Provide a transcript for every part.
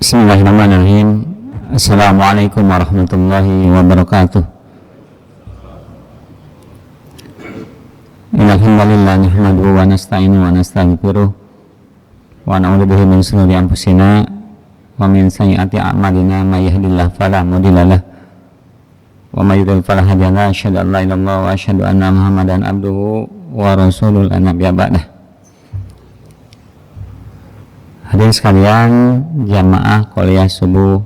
Bismillahirrahmanirrahim. Assalamualaikum warahmatullahi wabarakatuh. Innalhamdulillah nahmaduhu wa nasta'inuhu wa nastaghfiruh wa na'udzu bihi min shururi anfusina wa min sayyiati a'malina may yahdihillahu fala mudilla lahu wa may yudlil fala hadiya lahu. Asyhadu an la ilaha illallah wa asyhadu anna Muhammadan abduhu wa rasuluhu la nabiyya ba'dah. Hadirin sekalian, jamaah kuliah subuh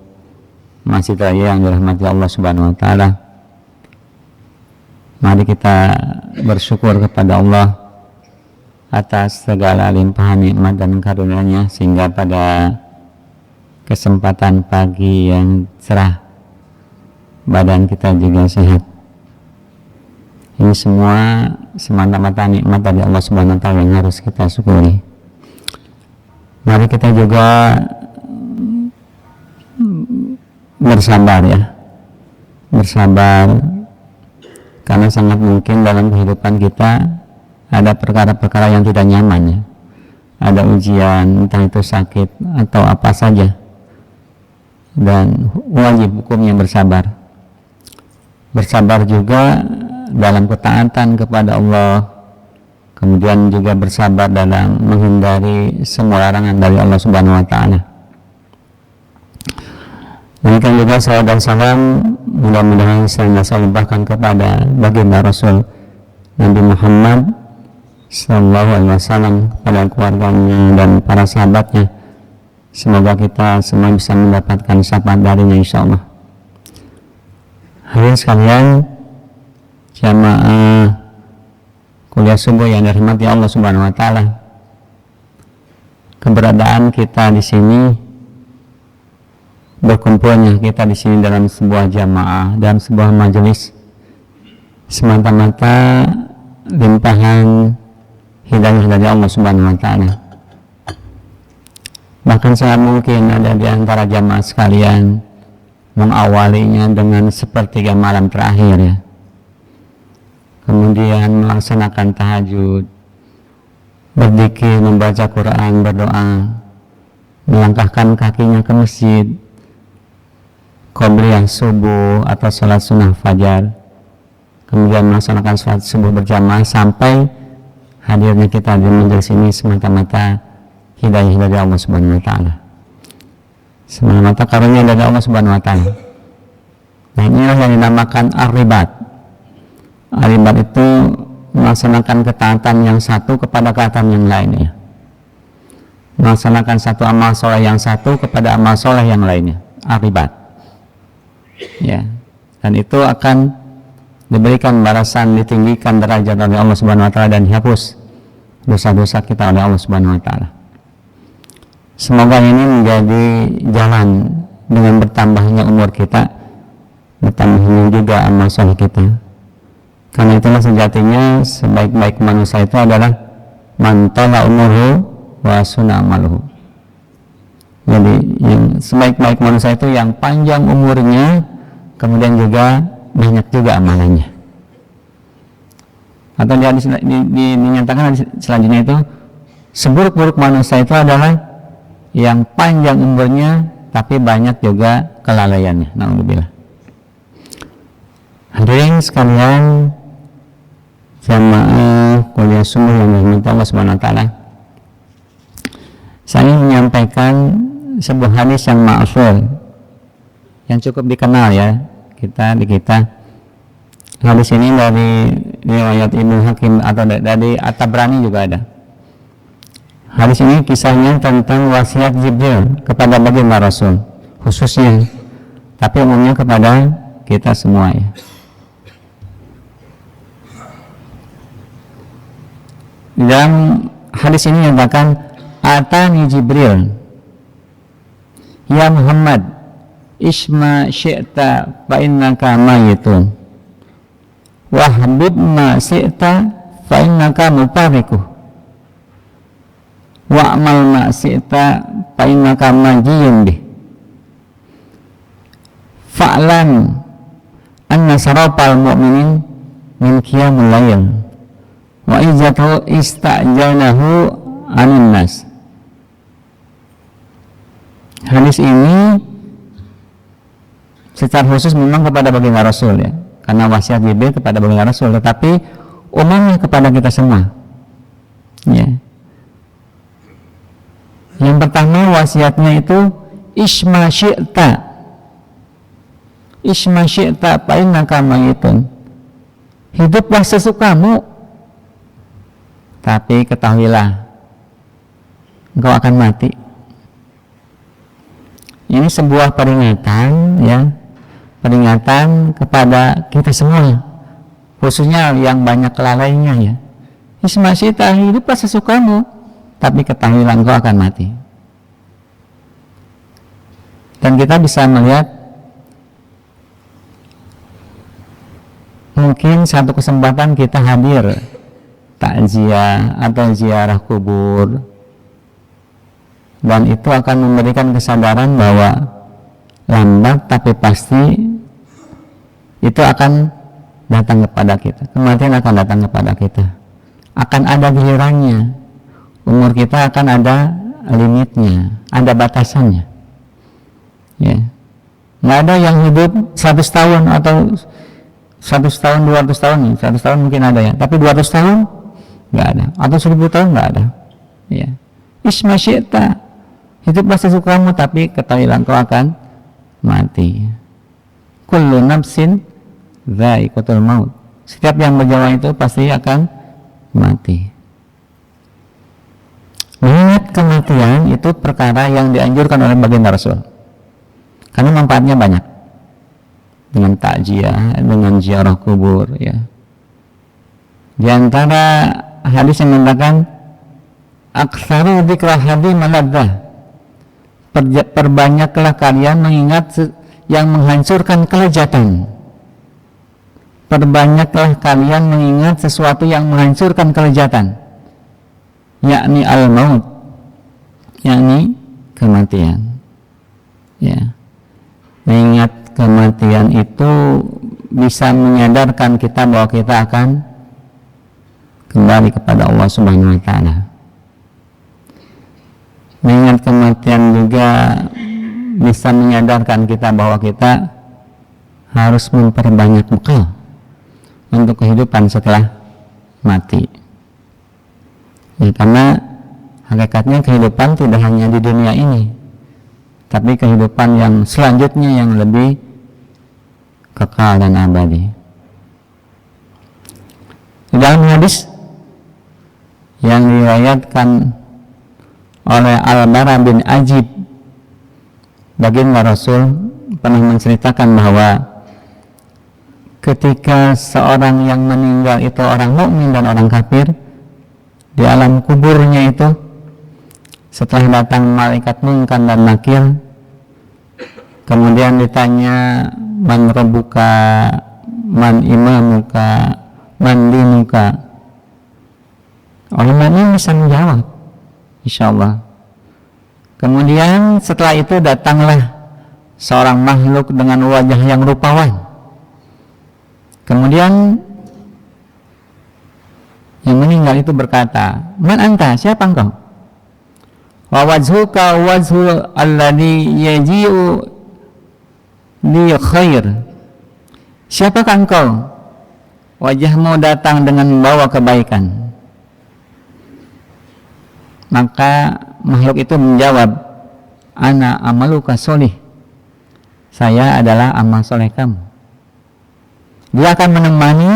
Masjid Raya yang dirahmati Allah Subhanahu wa taala. Mari kita bersyukur kepada Allah atas segala limpahan nikmat dan karunia-Nya sehingga pada kesempatan pagi yang cerah badan kita juga sehat. Ini semua semata-mata nikmat dari Allah Subhanahu wa taala yang harus kita syukuri. Mari kita juga bersabar ya, karena sangat mungkin dalam kehidupan kita ada perkara-perkara yang tidak nyaman ya, ada ujian, entah itu sakit atau apa saja, dan wajib hukumnya bersabar juga dalam ketaatan kepada Allah. Kemudian juga bersabar dalam menghindari semua larangan dari Allah Subhanahu wa taala. Demikian juga salawat dan salam mudah-mudahan senantiasa limpahkan kepada baginda Rasul Nabi Muhammad sallallahu alaihi wasallam, pada keluarganya dan para sahabatnya. Semoga kita semua bisa mendapatkan syafaat darinya insyaallah. Hadirin sekalian, jamaah kuliah subuh yang dirahmati Allah Subhanahu wa taala. Keberadaan kita di sini, berkumpulnya kita di sini dalam sebuah jamaah, dalam sebuah majelis, semata-mata limpahan hidayah dari Allah Subhanahu wa taala. Bahkan sangat mungkin ada di antara jamaah sekalian mengawalinya dengan sepertiga malam terakhir ya, kemudian melaksanakan tahajud, berzikir, membaca Quran, berdoa, melangkahkan kakinya ke masjid, qobliyah subuh atau sholat sunnah fajar, kemudian melaksanakan sholat subuh berjamaah, sampai hadirnya kita di majelis ini semata-mata hidayah dari Allah Subhanahu wa taala, semata-mata karunia dari Allah Subhanahu wa taala. Nah, inilah yang dinamakan ar-ribat. Ar-ribat itu melaksanakan ketaatan yang satu kepada ketaatan yang lainnya, melaksanakan satu amal soleh yang satu kepada amal soleh yang lainnya, ar-ribat ya. Dan itu akan diberikan balasan, ditinggikan derajat oleh Allah Subhanahu wa taala dan dihapus dosa-dosa kita oleh Allah Subhanahu wa taala. Semoga ini menjadi jalan dengan bertambahnya umur kita, bertambahnya juga amal soleh kita. Karena itulah sejatinya sebaik-baik manusia itu adalah man tala umurhu wa suna amaluhu. Jadi yang sebaik-baik manusia itu yang panjang umurnya, kemudian juga banyak juga amalannya. Atau dinyatakan selanjutnya itu seburuk-buruk manusia itu adalah yang panjang umurnya tapi banyak juga kelalaiannya. Na'udzubillah. Hadirin sekalian, jamaah kuliah subuh yang dirahmati Allah Subhanahu wa taala, saya menyampaikan sebuah hadis yang ma'thur, yang cukup dikenal ya di kita. Hadis ini dari riwayat Ibnu Hakim atau dari At-Tabrani juga ada. Hadis ini kisahnya tentang wasiat Jibril kepada baginda Rasul khususnya, tapi umumnya kepada kita semua ya. Dalam hadis ini menyatakan, atani Jibril ya Muhammad isma syi'ta fa innaka mayitun wa habib ma syi'ta fa innaka mufariquh wa amal ma syi'ta fa innaka majiyun bih fa'lam anna sarafal mu'minin min qiyamul layl wa izatu istajanahu anin nas. Hadis ini secara khusus memang kepada baginda Rasul ya, karena wasiat Jibril kepada baginda Rasul, tetapi umumnya kepada kita semua. Ya. Yang pertama wasiatnya itu isma syi'ta. Isma syi'ta fa innaka mayitun. Hiduplah sesukamu, tapi ketahuilah engkau akan mati. Ini sebuah peringatan ya, peringatan kepada kita semua, khususnya yang banyak kelalaiannya ya. Isma syi'ta, hiduplah sesukamu, tapi ketahuilah engkau akan mati. Dan kita bisa melihat mungkin satu kesempatan kita hadir takziah atau ziarah kubur, dan itu akan memberikan kesadaran bahwa lambat tapi pasti itu akan datang kepada kita. Kematian akan datang kepada kita, akan ada gilirannya. Umur kita akan ada limitnya, ada batasannya ya. Nggak ada yang hidup 100 tahun atau 100 tahun, 200 tahun. 100 tahun mungkin ada ya, tapi 200 tahun nggak ada, atau 1000 tahun nggak ada ya. Isma syi'ta, hiduplah sesukamu, tapi ketahuilah engkau akan mati. Kullu nafsin dha'iqatul maut, setiap yang berjalan itu pasti akan mati. Mengingat kematian itu perkara yang dianjurkan oleh baginda Rasul, karena manfaatnya banyak. Dengan takziah, dengan ziarah kubur ya. Di antara hadis yang mengatakan aktsaru dzikra hadi maladzah, perbanyaklah kalian mengingat yang menghancurkan kelezatan. Perbanyaklah kalian mengingat sesuatu yang menghancurkan kelezatan, yakni al-maut, yakni kematian ya. Mengingat kematian itu bisa menyadarkan kita bahwa kita akan kembali kepada Allah Subhanahu wa taala. Mengingat kematian juga bisa menyadarkan kita bahwa kita harus memperbanyak bekal untuk kehidupan setelah mati. Ya, karena hakikatnya kehidupan tidak hanya di dunia ini, tapi kehidupan yang selanjutnya yang lebih kekal dan abadi. Di dalam hadis yang diriwayatkan oleh Al-Bara bin Ajib, baginda Rasul pernah menceritakan bahwa ketika seorang yang meninggal itu orang mukmin dan orang kafir, di alam kuburnya itu setelah datang malaikat Munkar dan Nakir, kemudian ditanya man rabbuka, man imamuka, man dinuka. Orang ini bisa menjawab insyaallah. Kemudian setelah itu datanglah seorang makhluk dengan wajah yang rupawan. Kemudian yang meninggal itu berkata, man anta, siapa engkau? Wa wajhuka wajhul alladhi yaji'u li khair, siapakah engkau? Wajahmu datang dengan membawa kebaikan. Maka makhluk itu menjawab, ana amaluka solih, saya adalah amal soleh kamu. Dia akan menemani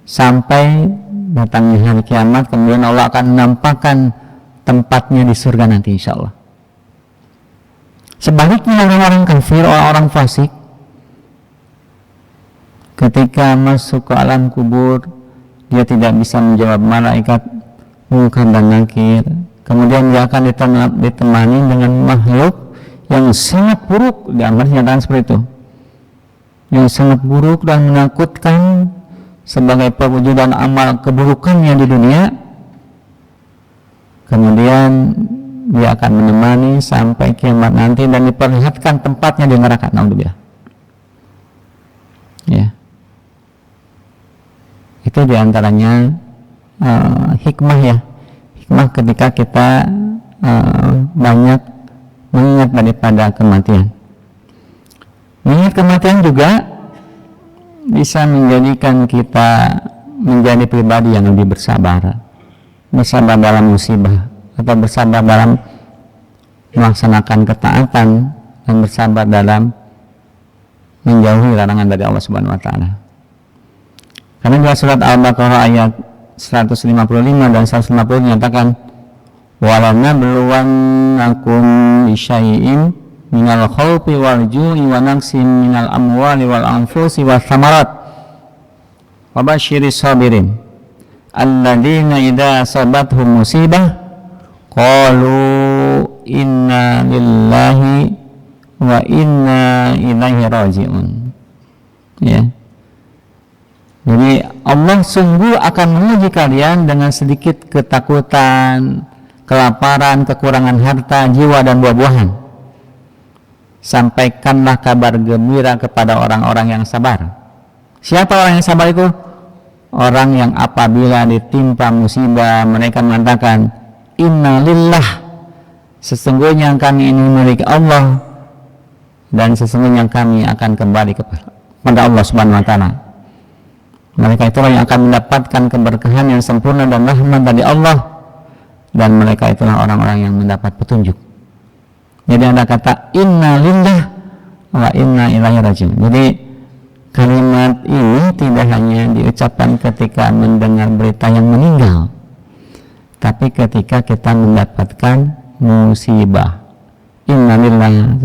sampai datangnya hari kiamat, kemudian Allah akan menampakkan tempatnya di surga nanti insyaallah. Sebaliknya orang-orang kafir, orang-orang fasik, ketika masuk ke alam kubur, dia tidak bisa menjawab malaikat Munkar dan Nakir. Kemudian dia akan ditemani dengan makhluk yang sangat buruk, dianggap kenyataan seperti itu, yang sangat buruk dan menakutkan sebagai perwujudan amal keburukannya di dunia. Kemudian dia akan menemani sampai kiamat nanti dan diperlihatkan tempatnya di neraka. Naudzubillah. Ya, itu diantaranya hikmah ya, hikmah ketika kita banyak mengingat daripada kematian. Mengingat kematian juga bisa menjadikan kita menjadi pribadi yang lebih bersabar dalam musibah, atau bersabar dalam melaksanakan ketaatan, dan bersabar dalam menjauhi larangan dari Allah Subhanahu wa taala. Karena dalam surat Al-Baqarah ayat 155 dan 150 dinyatakan, walanabluwannakum bisyai'in minal khawfi wal ju'i wa naqsin minal amwali wal anfusi was samarat wa basyiris sabirin alladzina idza asabathum musibah qalu inna lillahi wa inna ilaihi raji'un. Ya. Jadi Allah sungguh akan menguji kalian dengan sedikit ketakutan, kelaparan, kekurangan harta, jiwa dan buah-buahan. Sampaikanlah kabar gembira kepada orang-orang yang sabar. Siapa orang yang sabar itu? Orang yang apabila ditimpa musibah mereka mengatakan inna lillah, sesungguhnya kami ini milik Allah, dan sesungguhnya kami akan kembali kepada Allah Subhanahu wa taala. Mereka itulah yang akan mendapatkan keberkahan yang sempurna dan rahmat dari Allah, dan mereka itulah orang-orang yang mendapat petunjuk. Jadi ada kata inna lillah wa inna ilaihi raji'un. Jadi kalimat ini tidak hanya diucapkan ketika mendengar berita yang meninggal, tapi ketika kita mendapatkan musibah. Inna lillah,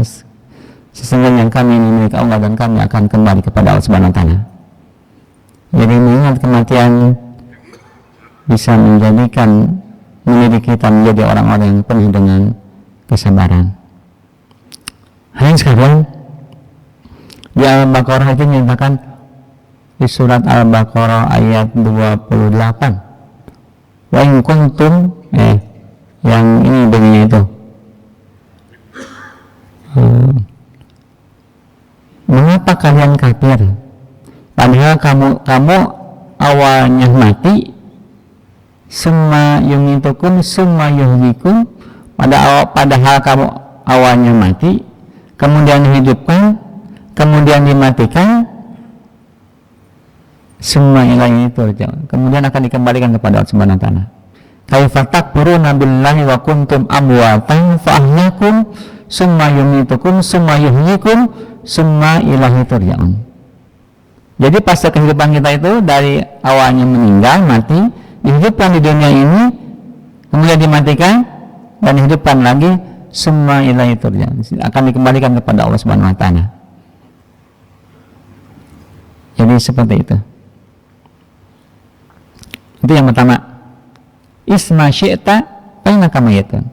sesungguhnya kami ini milik Allah dan kami akan kembali kepada Allah Subhanahu wa taala. Jadi mengingat kematian bisa menjadikan kita menjadi orang-orang yang penuh dengan kesabaran. Hadirin sekalian, di Al-Baqarah itu menyatakan di surat Al-Baqarah ayat 28, wa in kuntum yang ini bunyinya itu, mengapa kalian kafir padahal kamu awalnya mati, summa yumitukum summa yuhyikum, padahal kamu awalnya mati, kemudian dihidupkan, kemudian dimatikan, summa ilaihi turja'un, kemudian akan dikembalikan kepada Allah Subhanahu wa taala. Kaifa takfuruna billahi wa kuntum amwatan fa ahyakum summa yumitukum summa yuhyikum summa ilaihi turja'un. Jadi fase kehidupan kita itu dari awalnya meninggal, mati, dihidupkan di dunia ini, kemudian dimatikan dan dihidupkan lagi, summa ilaihi turja'un, akan dikembalikan kepada Allah Subhanahu wa taala. Jadi seperti itu. Itu yang pertama. Isma syi'ta fa innaka mayitun.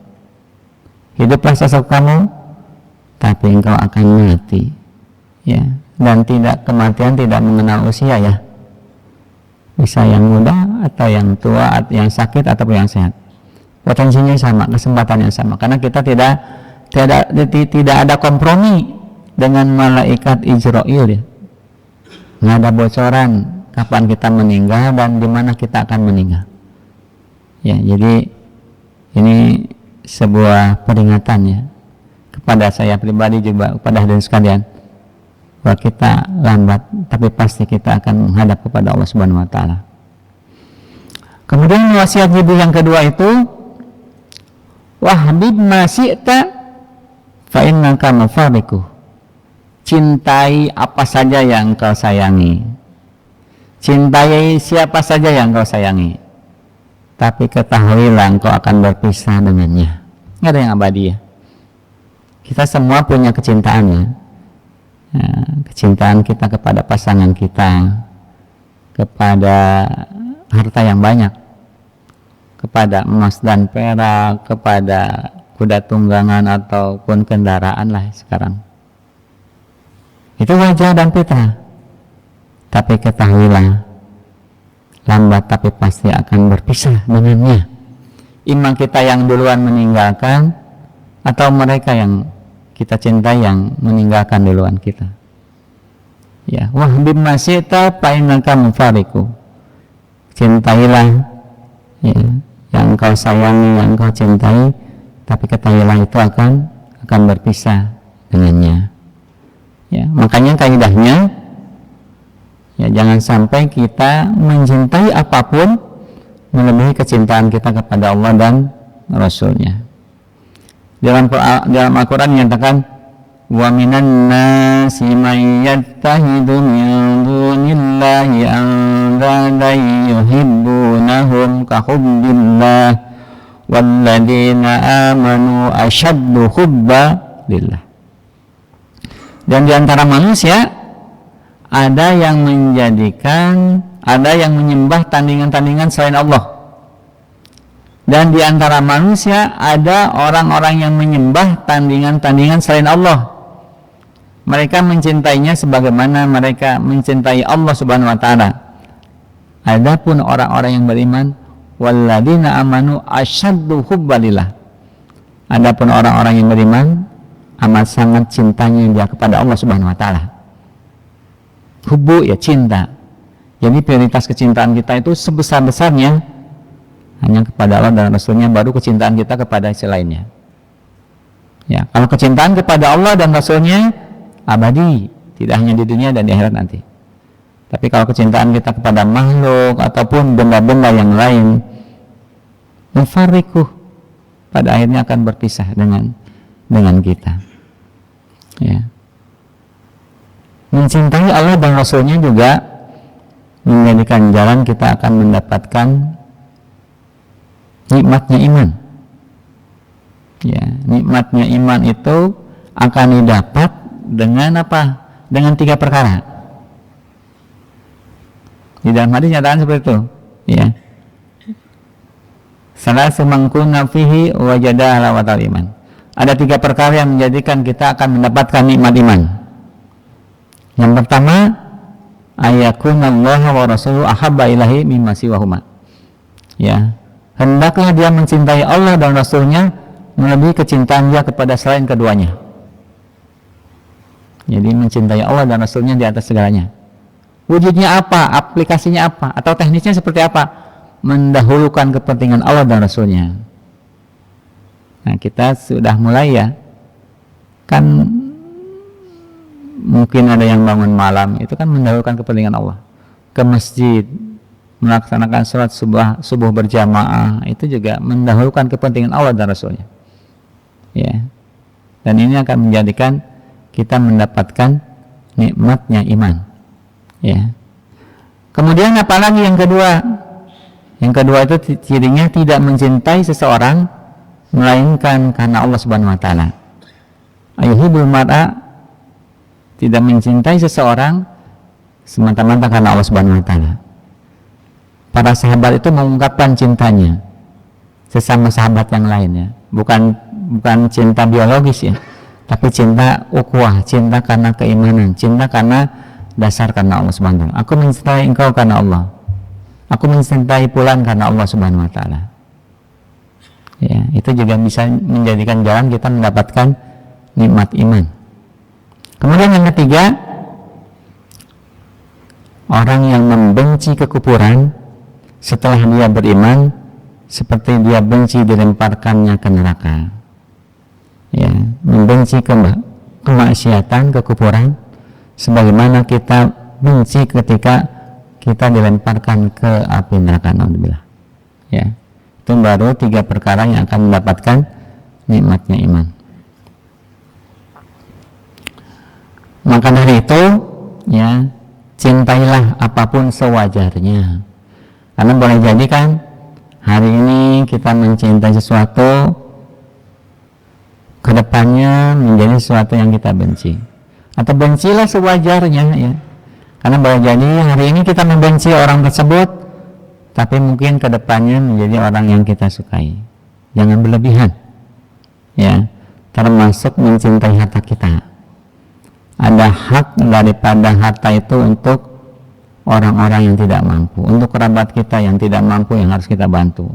Hiduplah sosok kamu, tapi engkau akan mati. Ya. Dan kematian tidak mengenal usia, ya. Bisa yang muda atau yang tua, atau yang sakit ataupun yang sehat. Potensinya sama, kesempatannya sama. Karena kita tidak ada kompromi dengan malaikat Israil, ya. Nggak ada bocoran kapan kita meninggal dan di mana kita akan meninggal. Ya, jadi ini sebuah peringatan, ya, kepada saya pribadi juga kepada hadirin sekalian, bahwa kita lambat tapi pasti kita akan menghadap kepada Allah Subhanahu wa taala. Kemudian wasiat Jibril yang kedua itu, wahbib ma syi'ta fa innaka mufariquh. Cintai apa saja yang kau sayangi. Cintai siapa saja yang kau sayangi. Tapi ketahuilah engkau akan berpisah dengannya. Nggak ada yang abadi, ya. Kita semua punya kecintaan, ya. Kecintaan kita kepada pasangan kita, kepada harta yang banyak, kepada emas dan perak, kepada kuda tunggangan ataupun kendaraan lah sekarang. Itu wajar dan fitrah. Tapi ketahuilah, lambat tapi pasti akan berpisah dengannya. Imam kita yang duluan meninggalkan, atau mereka yang kita cintai yang meninggalkan duluan kita. Ya, wahbib ma syi'ta fa innaka mufariquh. Cintailah, ya, yang kau sayangi, yang kau cintai, tapi ketahuilah itu akan akan berpisah dengannya. Ya, makanya kaidahnya ya jangan sampai kita mencintai apapun melebihi kecintaan kita kepada Allah dan Rasulnya. Dalam Al-Quran menyatakan wa minan nasi man yattahidu min dunillahi andadan yuhibbunahum ka hubbillah walladzina amanu asyaddu hubba lillah. Dan di antara manusia ada yang menyembah tandingan-tandingan selain Allah. Dan di antara manusia ada orang-orang yang menyembah tandingan-tandingan selain Allah. Mereka mencintainya sebagaimana mereka mencintai Allah Subhanahu wa taala. Adapun orang-orang yang beriman, walladzina amanu asyaddu hubbalillah. Adapun orang-orang yang beriman amat sangat cintanya dia kepada Allah Subhanahu wa taala. Hubbu ya cinta. Jadi prioritas kecintaan kita itu sebesar-besarnya hanya kepada Allah dan Rasulnya, baru kecintaan kita kepada selainnya. Ya, kalau kecintaan kepada Allah dan Rasulnya abadi, tidak hanya di dunia dan di akhirat nanti. Tapi kalau kecintaan kita kepada makhluk ataupun benda-benda yang lain, mufarriquh, pada akhirnya akan berpisah dengan kita. Ya. Mencintai Allah dan Rasulnya juga menjadikan jalan kita akan mendapatkan nikmatnya iman. Ya, nikmatnya iman itu akan didapat dengan apa? Dengan 3 perkara. Di dalam hadis nyatakan seperti itu. Ya. Salasu man kunna fihi wajada halawatal iman. Ada 3 perkara yang menjadikan kita akan mendapatkan nikmat iman. Yang pertama, ayakunallaha wa rasuluhu ahabba ilahi mimma siwahuma. Ya, hendaklah dia mencintai Allah dan Rasulnya melebihi kecintaan dia kepada selain keduanya. Jadi mencintai Allah dan Rasulnya di atas segalanya. Wujudnya apa? Aplikasinya apa? Atau teknisnya seperti apa? Mendahulukan kepentingan Allah dan Rasulnya. Nah, kita sudah mulai ya, kan mungkin ada yang bangun malam, itu kan mendahulukan kepentingan Allah, ke masjid, melaksanakan sholat subuh berjamaah, itu juga mendahulukan kepentingan Allah dan Rasulnya. Ya, dan ini akan menjadikan kita mendapatkan nikmatnya iman. Ya. Kemudian apalagi yang kedua? Yang kedua itu cirinya tidak mencintai seseorang melainkan karena Allah Subhanahu wa taala. Ayuhibul mar'a, tidak mencintai seseorang semata-mata karena Allah Subhanahu wa taala. Para sahabat itu mengungkapkan cintanya sesama sahabat yang lainnya, bukan cinta biologis ya, tapi cinta ukhuwah, cinta karena keimanan, cinta karena dasar karena Allah Subhanahu wa taala. Aku mencintai engkau karena Allah. Aku mencintai fulan karena Allah Subhanahu wa taala. Ya, itu juga bisa menjadikan jalan kita mendapatkan nikmat iman. Kemudian yang ketiga, orang yang membenci kekufuran setelah dia beriman seperti dia benci dilemparkannya ke neraka. Ya, membenci kemaksiatan, kekufuran sebagaimana kita benci ketika kita dilemparkan ke api neraka. Alhamdulillah. Ya. Itu baru 3 perkara yang akan mendapatkan nikmatnya iman. Maka dari itu, ya, cintailah apapun sewajarnya. Karena boleh jadi kan hari ini kita mencintai sesuatu, kedepannya menjadi sesuatu yang kita benci. Atau bencilah sewajarnya, ya. Karena boleh jadi hari ini kita membenci orang tersebut, tapi mungkin kedepannya menjadi orang yang kita sukai. Jangan berlebihan, ya. Termasuk mencintai harta kita. Ada hak daripada harta itu untuk orang-orang yang tidak mampu, untuk kerabat kita yang tidak mampu yang harus kita bantu,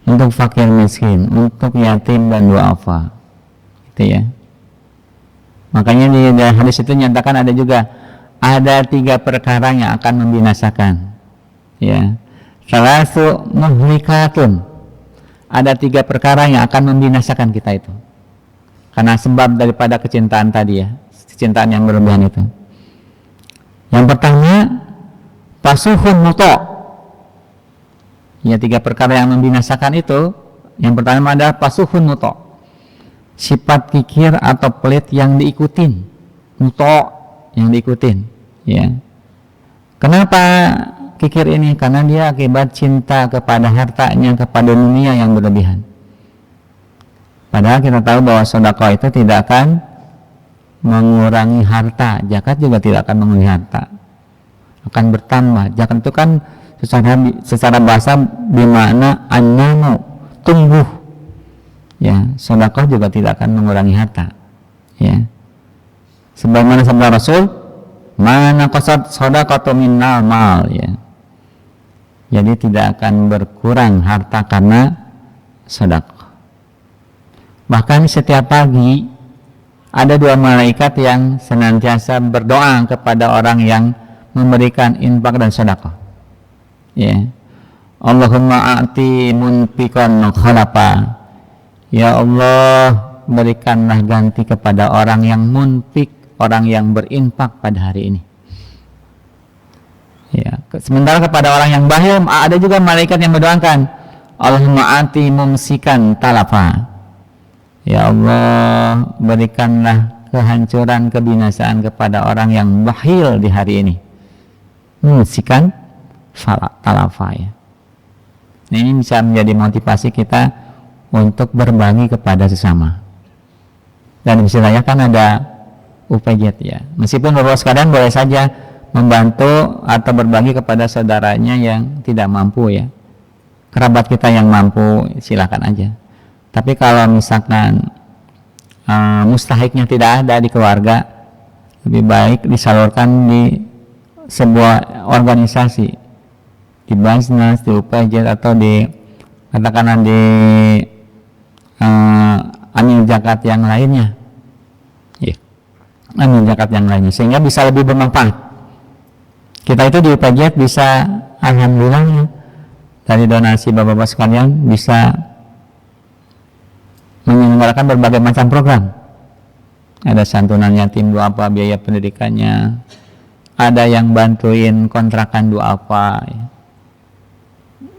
untuk fakir miskin, untuk yatim dan duafa, gitu ya. Makanya di hadis itu nyatakan ada 3 perkara yang akan membinasakan, ya. Salasu muhlikatun, ada 3 perkara yang akan membinasakan kita itu. karena sebab daripada kecintaan tadi ya, kecintaan yang berlebihan itu. Yang pertama, pasuhun muto. Ya, 3 perkara yang membinasakan itu. Yang pertama adalah pasuhun muto, sifat kikir atau pelit yang diikutin. Muto, yang diikutin. Ya. Kenapa kikir ini? Karena dia akibat cinta kepada hartanya, kepada dunia yang berlebihan. Padahal kita tahu bahwa sedekah itu tidak akan mengurangi harta, zakat juga tidak akan mengurangi harta, akan bertambah. Zakat itu kan secara bahasa bermakna annamu, tumbuh. Ya, sedekah juga tidak akan mengurangi harta. Ya. Sebagaimana sabda Rasul, mana qasad shadaqatu minnal mal, ya. Jadi tidak akan berkurang harta karena sedekah. Bahkan setiap pagi ada 2 malaikat yang senantiasa berdoa kepada orang yang memberikan infak dan sedekah. Ya. Allahumma a'ti munfiqan khalafa. Ya Allah, berikanlah ganti kepada orang yang munfik, orang yang berinfak pada hari ini. Ya. Sementara kepada orang yang bakhil ada juga malaikat yang mendoakan, Allahumma a'ti mumsikan talafa. Ya Allah, berikanlah kehancuran, kebinasaan kepada orang yang bakhil di hari ini. Mumsikan talafa, ya. Ini bisa menjadi motivasi kita untuk berbagi kepada sesama. Dan di sisi lain kan ada UPJ, ya. Meskipun Bapak sekalian boleh saja membantu atau berbagi kepada saudaranya yang tidak mampu, ya. Kerabat kita yang mampu, silakan aja. Tapi kalau misalkan mustahiknya tidak ada di keluarga, lebih baik disalurkan di sebuah organisasi, di Basnas, di UPJ, atau di katakanlah di amil zakat yang lainnya, ya, amil zakat yang lainnya, sehingga bisa lebih bermanfaat. Kita itu di UPJ bisa, alhamdulillah, dari donasi bapak-bapak sekalian bisa menyelenggarakan berbagai macam program. Ada santunan yatim duafa, biaya pendidikannya, ada yang bantuin kontrakan duafa, ya.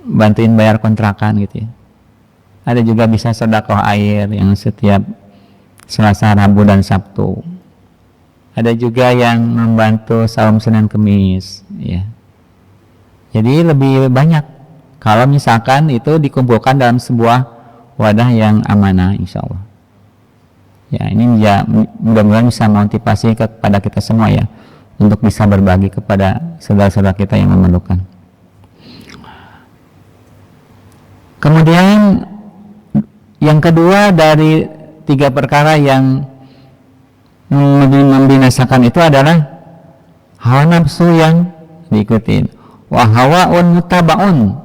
Bantuin bayar kontrakan gitu, ya. Ada juga bisa sedekah air yang setiap Selasa, Rabu, dan Sabtu. Ada juga yang membantu saum Senin Kemis, ya. Jadi lebih banyak kalau misalkan itu dikumpulkan dalam sebuah wadah yang amanah, insya Allah. Ya, ini ya mudah-mudahan bisa motivasi kepada kita semua, ya, untuk bisa berbagi kepada saudara-saudara kita yang memerlukan. Kemudian yang kedua dari 3 perkara yang membinasakan itu adalah hawa nafsu yang diikutin. Wa hawaun mutabaun,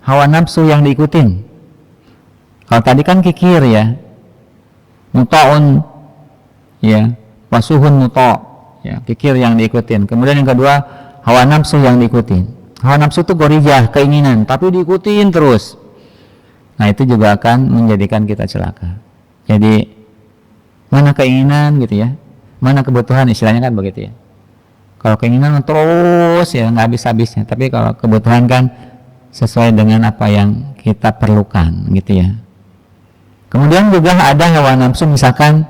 hawa nafsu yang diikutin. Kalau tadi kan kikir, ya, muta'un, ya, pasuhun muta', ya, kikir yang diikutin. Kemudian yang kedua, hawa nafsu yang diikutin. Hawa nafsu itu gorijah, keinginan, tapi diikutin terus. Nah, itu juga akan menjadikan kita celaka. Jadi mana keinginan gitu, ya, mana kebutuhan, istilahnya kan begitu, ya. Kalau keinginan terus, ya, nggak habis-habisnya. Tapi kalau kebutuhan kan sesuai dengan apa yang kita perlukan gitu, ya. Kemudian juga ada hawa nafsu, misalkan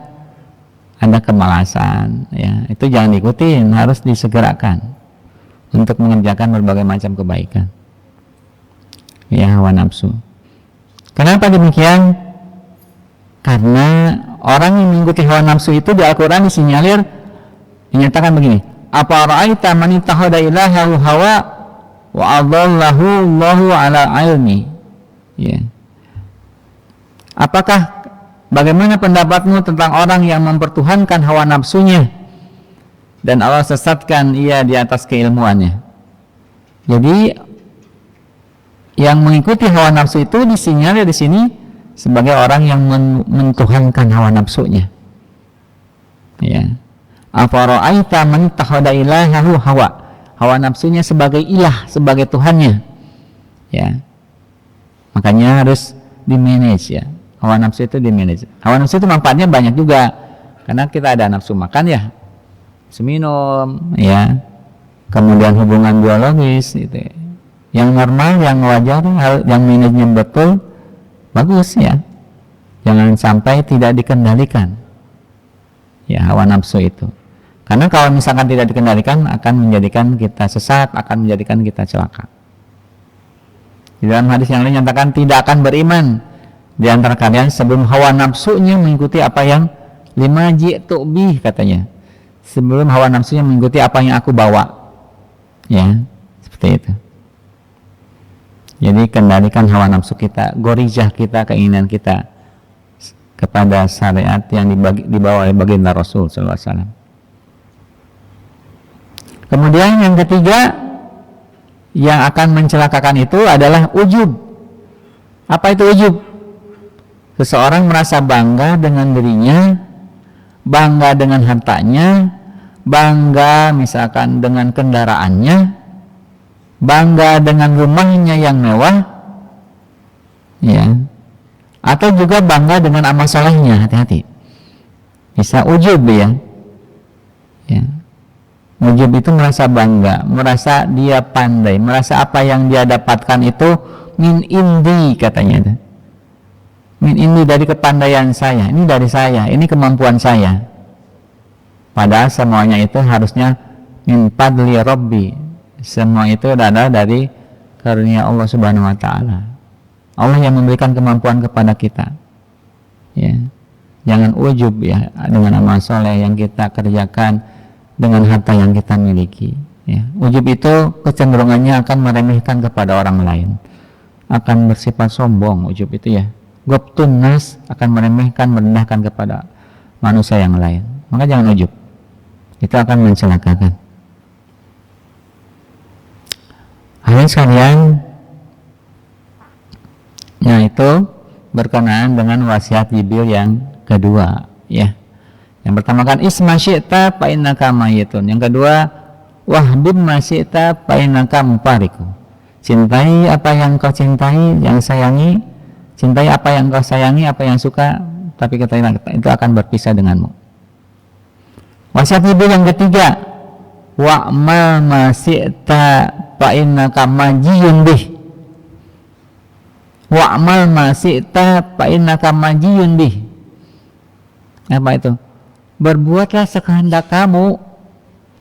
ada kemalasan, ya, itu jangan diikutin, harus disegerakan untuk mengerjakan berbagai macam kebaikan. Ya, hawa nafsu. Kenapa demikian? Karena orang yang mengikuti hawa nafsu itu di Al-Quran disinyalir, dinyatakan begini, apa ra'aita man ittakhadha ilahahu hawa wa adallahu Allahu ala ilmi, ya. Apakah, bagaimana pendapatmu tentang orang yang mempertuhankan hawa nafsunya dan Allah sesatkan ia di atas keilmuannya? Jadi yang mengikuti hawa nafsu itu disinyalir di sini sebagai orang yang mentuhankan hawa nafsunya. Ya. Afara'aita man ittakhadha ilahahu hawa, hawa nafsunya sebagai ilah, sebagai Tuhannya. Ya. Makanya harus di-manage, ya. Hawa nafsu itu di manage. Hawa nafsu itu manfaatnya banyak juga, karena kita ada nafsu makan ya, nafsu minum ya, kemudian hubungan biologis gitu. Yang normal, yang wajar, yang manajemen betul, bagus ya. Jangan sampai tidak dikendalikan ya hawa nafsu itu. Karena kalau misalkan tidak dikendalikan akan menjadikan kita sesat, akan menjadikan kita celaka. Di dalam hadis yang lain nyatakan tidak akan beriman di antara kalian sebelum hawa nafsunya mengikuti apa yang lima ji'tu bih katanya. Sebelum hawa nafsunya mengikuti apa yang aku bawa. Ya, seperti itu. Jadi kendalikan hawa nafsu kita, gorizah kita, keinginan kita kepada syariat yang dibawa oleh baginda Rasul sallallahu alaihi wasallam. Kemudian yang ketiga yang akan mencelakakan itu adalah ujub. Apa itu ujub? Seseorang merasa bangga dengan dirinya, bangga dengan hartanya, bangga misalkan dengan kendaraannya, bangga dengan rumahnya yang mewah, ya, atau juga bangga dengan amal solehnya. Hati-hati, bisa ujub ya. Ujub itu merasa bangga, merasa dia pandai, merasa apa yang dia dapatkan itu min indi katanya. Min indi dari kepandaian saya, ini dari saya, ini kemampuan saya. Padahal semuanya itu harusnya min fadli rabbi. Semua itu adalah dari karunia Allah Subhanahu wa taala. Allah yang memberikan kemampuan kepada kita. Ya. Jangan ujub ya dengan amal soleh yang kita kerjakan, dengan harta yang kita miliki. Ya. Ujub itu kecenderungannya akan meremehkan kepada orang lain, akan bersifat sombong. Ujub itu ya, gobtun nas, akan meremehkan, merendahkan kepada manusia yang lain. Maka jangan ujub, itu akan mencelakakan. Hadirin sekalian, yaitu berkenaan dengan wasiat Jibril yang kedua, ya. Yang pertama kan isma syi'ta fa innaka mayitun. Yang kedua wahbib ma syi'ta fa innaka mufariqu. Cintai apa yang kau cintai, yang sayangi, cintai apa yang kau sayangi, apa yang suka, tapi ketahuilah itu akan berpisah denganmu. Wasiat Jibril yang ketiga, wa'mal ma syi'ta fa innaka majiyun bih. Wa'mal ma syi'ta fa innaka majiyun bih. Apa itu? Berbuatlah sekehendak kamu.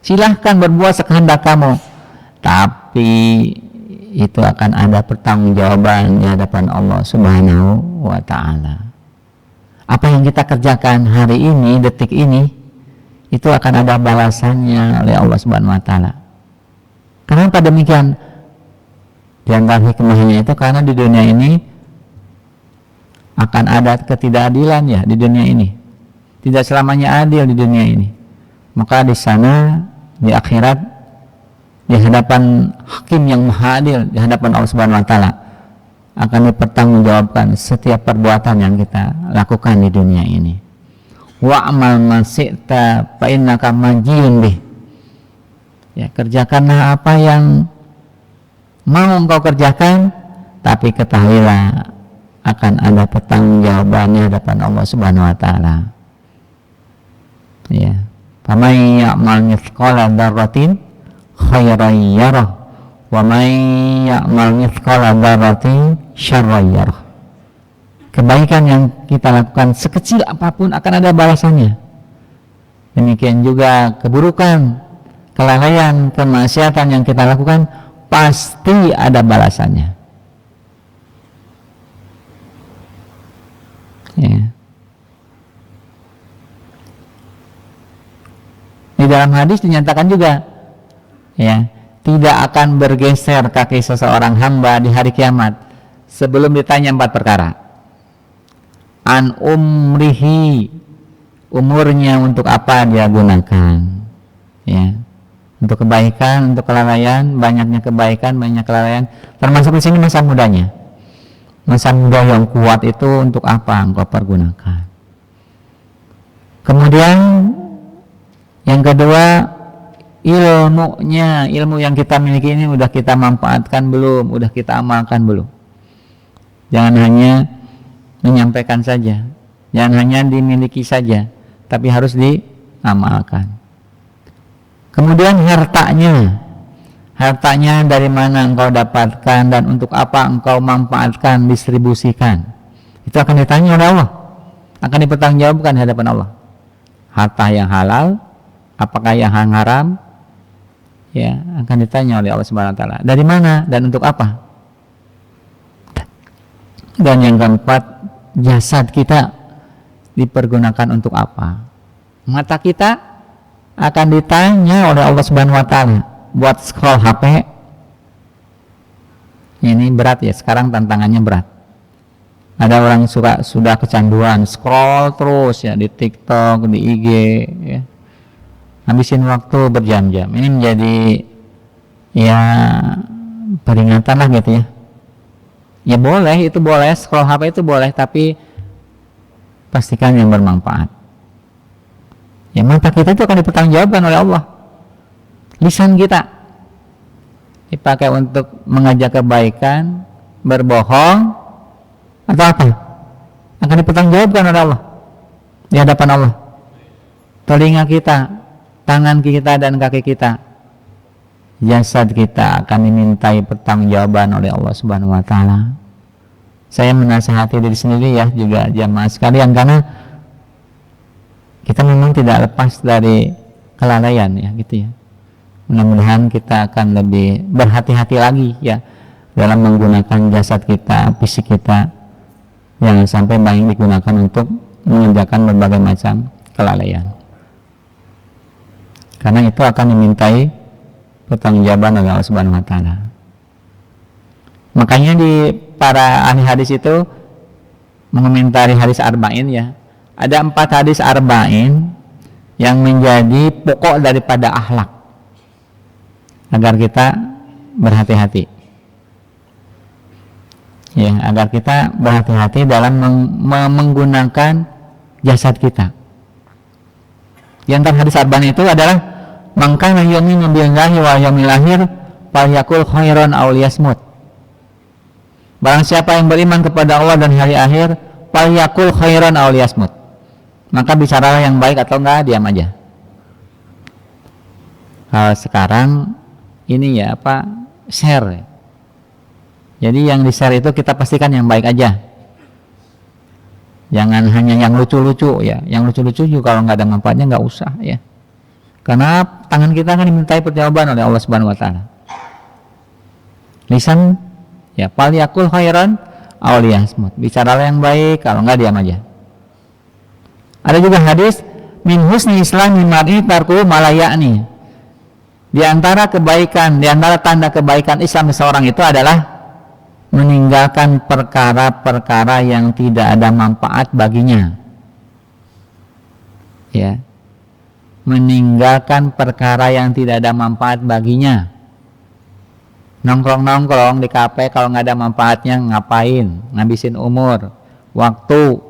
Silahkan berbuat sekehendak kamu, tapi itu akan ada pertanggungjawaban di hadapan Allah Subhanahu wa taala. Apa yang kita kerjakan hari ini, detik ini, itu akan ada balasannya oleh Allah Subhanahu wa taala. Kenapa demikian? Di antara hikmahnya itu karena di dunia ini akan ada ketidakadilan ya di dunia ini. Tidak selamanya adil di dunia ini. Maka di sana di akhirat di hadapan hakim yang maha adil, di hadapan Allah Subhanahu wa taala akan dipertanggungjawabkan setiap perbuatan yang kita lakukan di dunia ini. Wa'mal ma syi'ta fa innaka majiyun bih. Ya, kerjakanlah apa yang mau engkau kerjakan, tapi ketahuilah akan ada pertanggungjawabannya hadapan Allah Subhanahu wa taala. Ya. Faman ya'mal mithqala dzarratin khairan yarah wa man ya'mal mithqala dzarratin syarran yarah. Kebaikan yang kita lakukan sekecil apapun akan ada balasannya. Demikian juga keburukan, kelalaian, kemaksiatan yang kita lakukan pasti ada balasannya. Ya. Di dalam hadis dinyatakan juga, ya, tidak akan bergeser kaki seseorang hamba di hari kiamat sebelum ditanya 4 perkara. An umrihi, umurnya untuk apa dia gunakan, ya, untuk kebaikan, untuk kelalaian, banyaknya kebaikan, banyak kelalaian, termasuk di sini masa mudanya. Masa muda yang kuat itu untuk apa engkau pergunakan. Kemudian yang kedua, ilmunya, ilmu yang kita miliki ini udah kita manfaatkan belum, udah kita amalkan belum. Jangan hanya menyampaikan saja, jangan hanya dimiliki saja, tapi harus diamalkan. Kemudian hartanya dari mana engkau dapatkan dan untuk apa engkau manfaatkan, distribusikan, itu akan ditanya oleh Allah, akan dipertanggungjawabkan di hadapan Allah. Harta yang halal, apakah yang haram, ya akan ditanya oleh Allah Subhanahu wa taala. Dari mana dan untuk apa? Dan yang keempat, jasad kita dipergunakan untuk apa? Mata kita akan ditanya oleh Allah Subhanahu wa taala buat scroll HP. Ini berat ya, sekarang tantangannya berat. Ada orang sudah kecanduan scroll terus ya di TikTok, di IG ya. Habisin waktu berjam-jam. Ini menjadi ya peringatan lah gitu ya. Ya boleh, itu boleh, scroll HP itu boleh, tapi pastikan yang bermanfaat. Ya mata kita itu akan dipertanggungjawabkan oleh Allah. Lisan kita dipakai untuk mengajak kebaikan, berbohong, atau apa? Akan dipertanggungjawabkan oleh Allah di hadapan Allah. Telinga kita, tangan kita dan kaki kita, jasad kita akan dimintai pertanggungjawaban oleh Allah Subhanahu wa taala. Saya menasihati diri sendiri ya, juga jamaah sekalian, karena kita memang tidak lepas dari kelalaian ya gitu ya. Mudah-mudahan kita akan lebih berhati-hati lagi ya dalam menggunakan jasad kita, fisik kita. Jangan sampai banyak digunakan untuk mengerjakan berbagai macam kelalaian. Karena itu akan dimintai pertanggungjawaban oleh Allah Subhanahu wa taala. Makanya di para ahli hadis itu mengomentari hadis arba'in ya. Ada 4 hadis arba'in yang menjadi pokok daripada akhlak agar kita berhati-hati. Ya, agar kita berhati-hati dalam menggunakan jasad kita. Di antara hadis arba'in itu adalah man kana yu'minu billahi wal yawmil akhir falyakul khairan aw liyasmut. Barang siapa yang beriman kepada Allah dan hari akhir, falyakul khairan aw liyasmut. Maka bicaralah yang baik atau enggak, diam aja. Sekarang ini ya share. Jadi yang di-share itu kita pastikan yang baik aja. Jangan hanya yang lucu-lucu ya. Yang lucu-lucu juga kalau nggak ada manfaatnya nggak usah ya. Karena tangan kita akan dimintai perjawaban oleh Allah Subhanahu wa taala. Lisan ya falyakul khairan aw liyasmut. Bicaralah yang baik, kalau nggak diam aja. Ada juga hadis min husni islamil mar'i tarku malayani. Di antara kebaikan, di antara tanda kebaikan Islam seseorang itu adalah meninggalkan perkara-perkara yang tidak ada manfaat baginya. Ya. Meninggalkan perkara yang tidak ada manfaat baginya. Nongkrong-nongkrong di kafe kalau nggak ada manfaatnya ngapain? Ngabisin umur, waktu,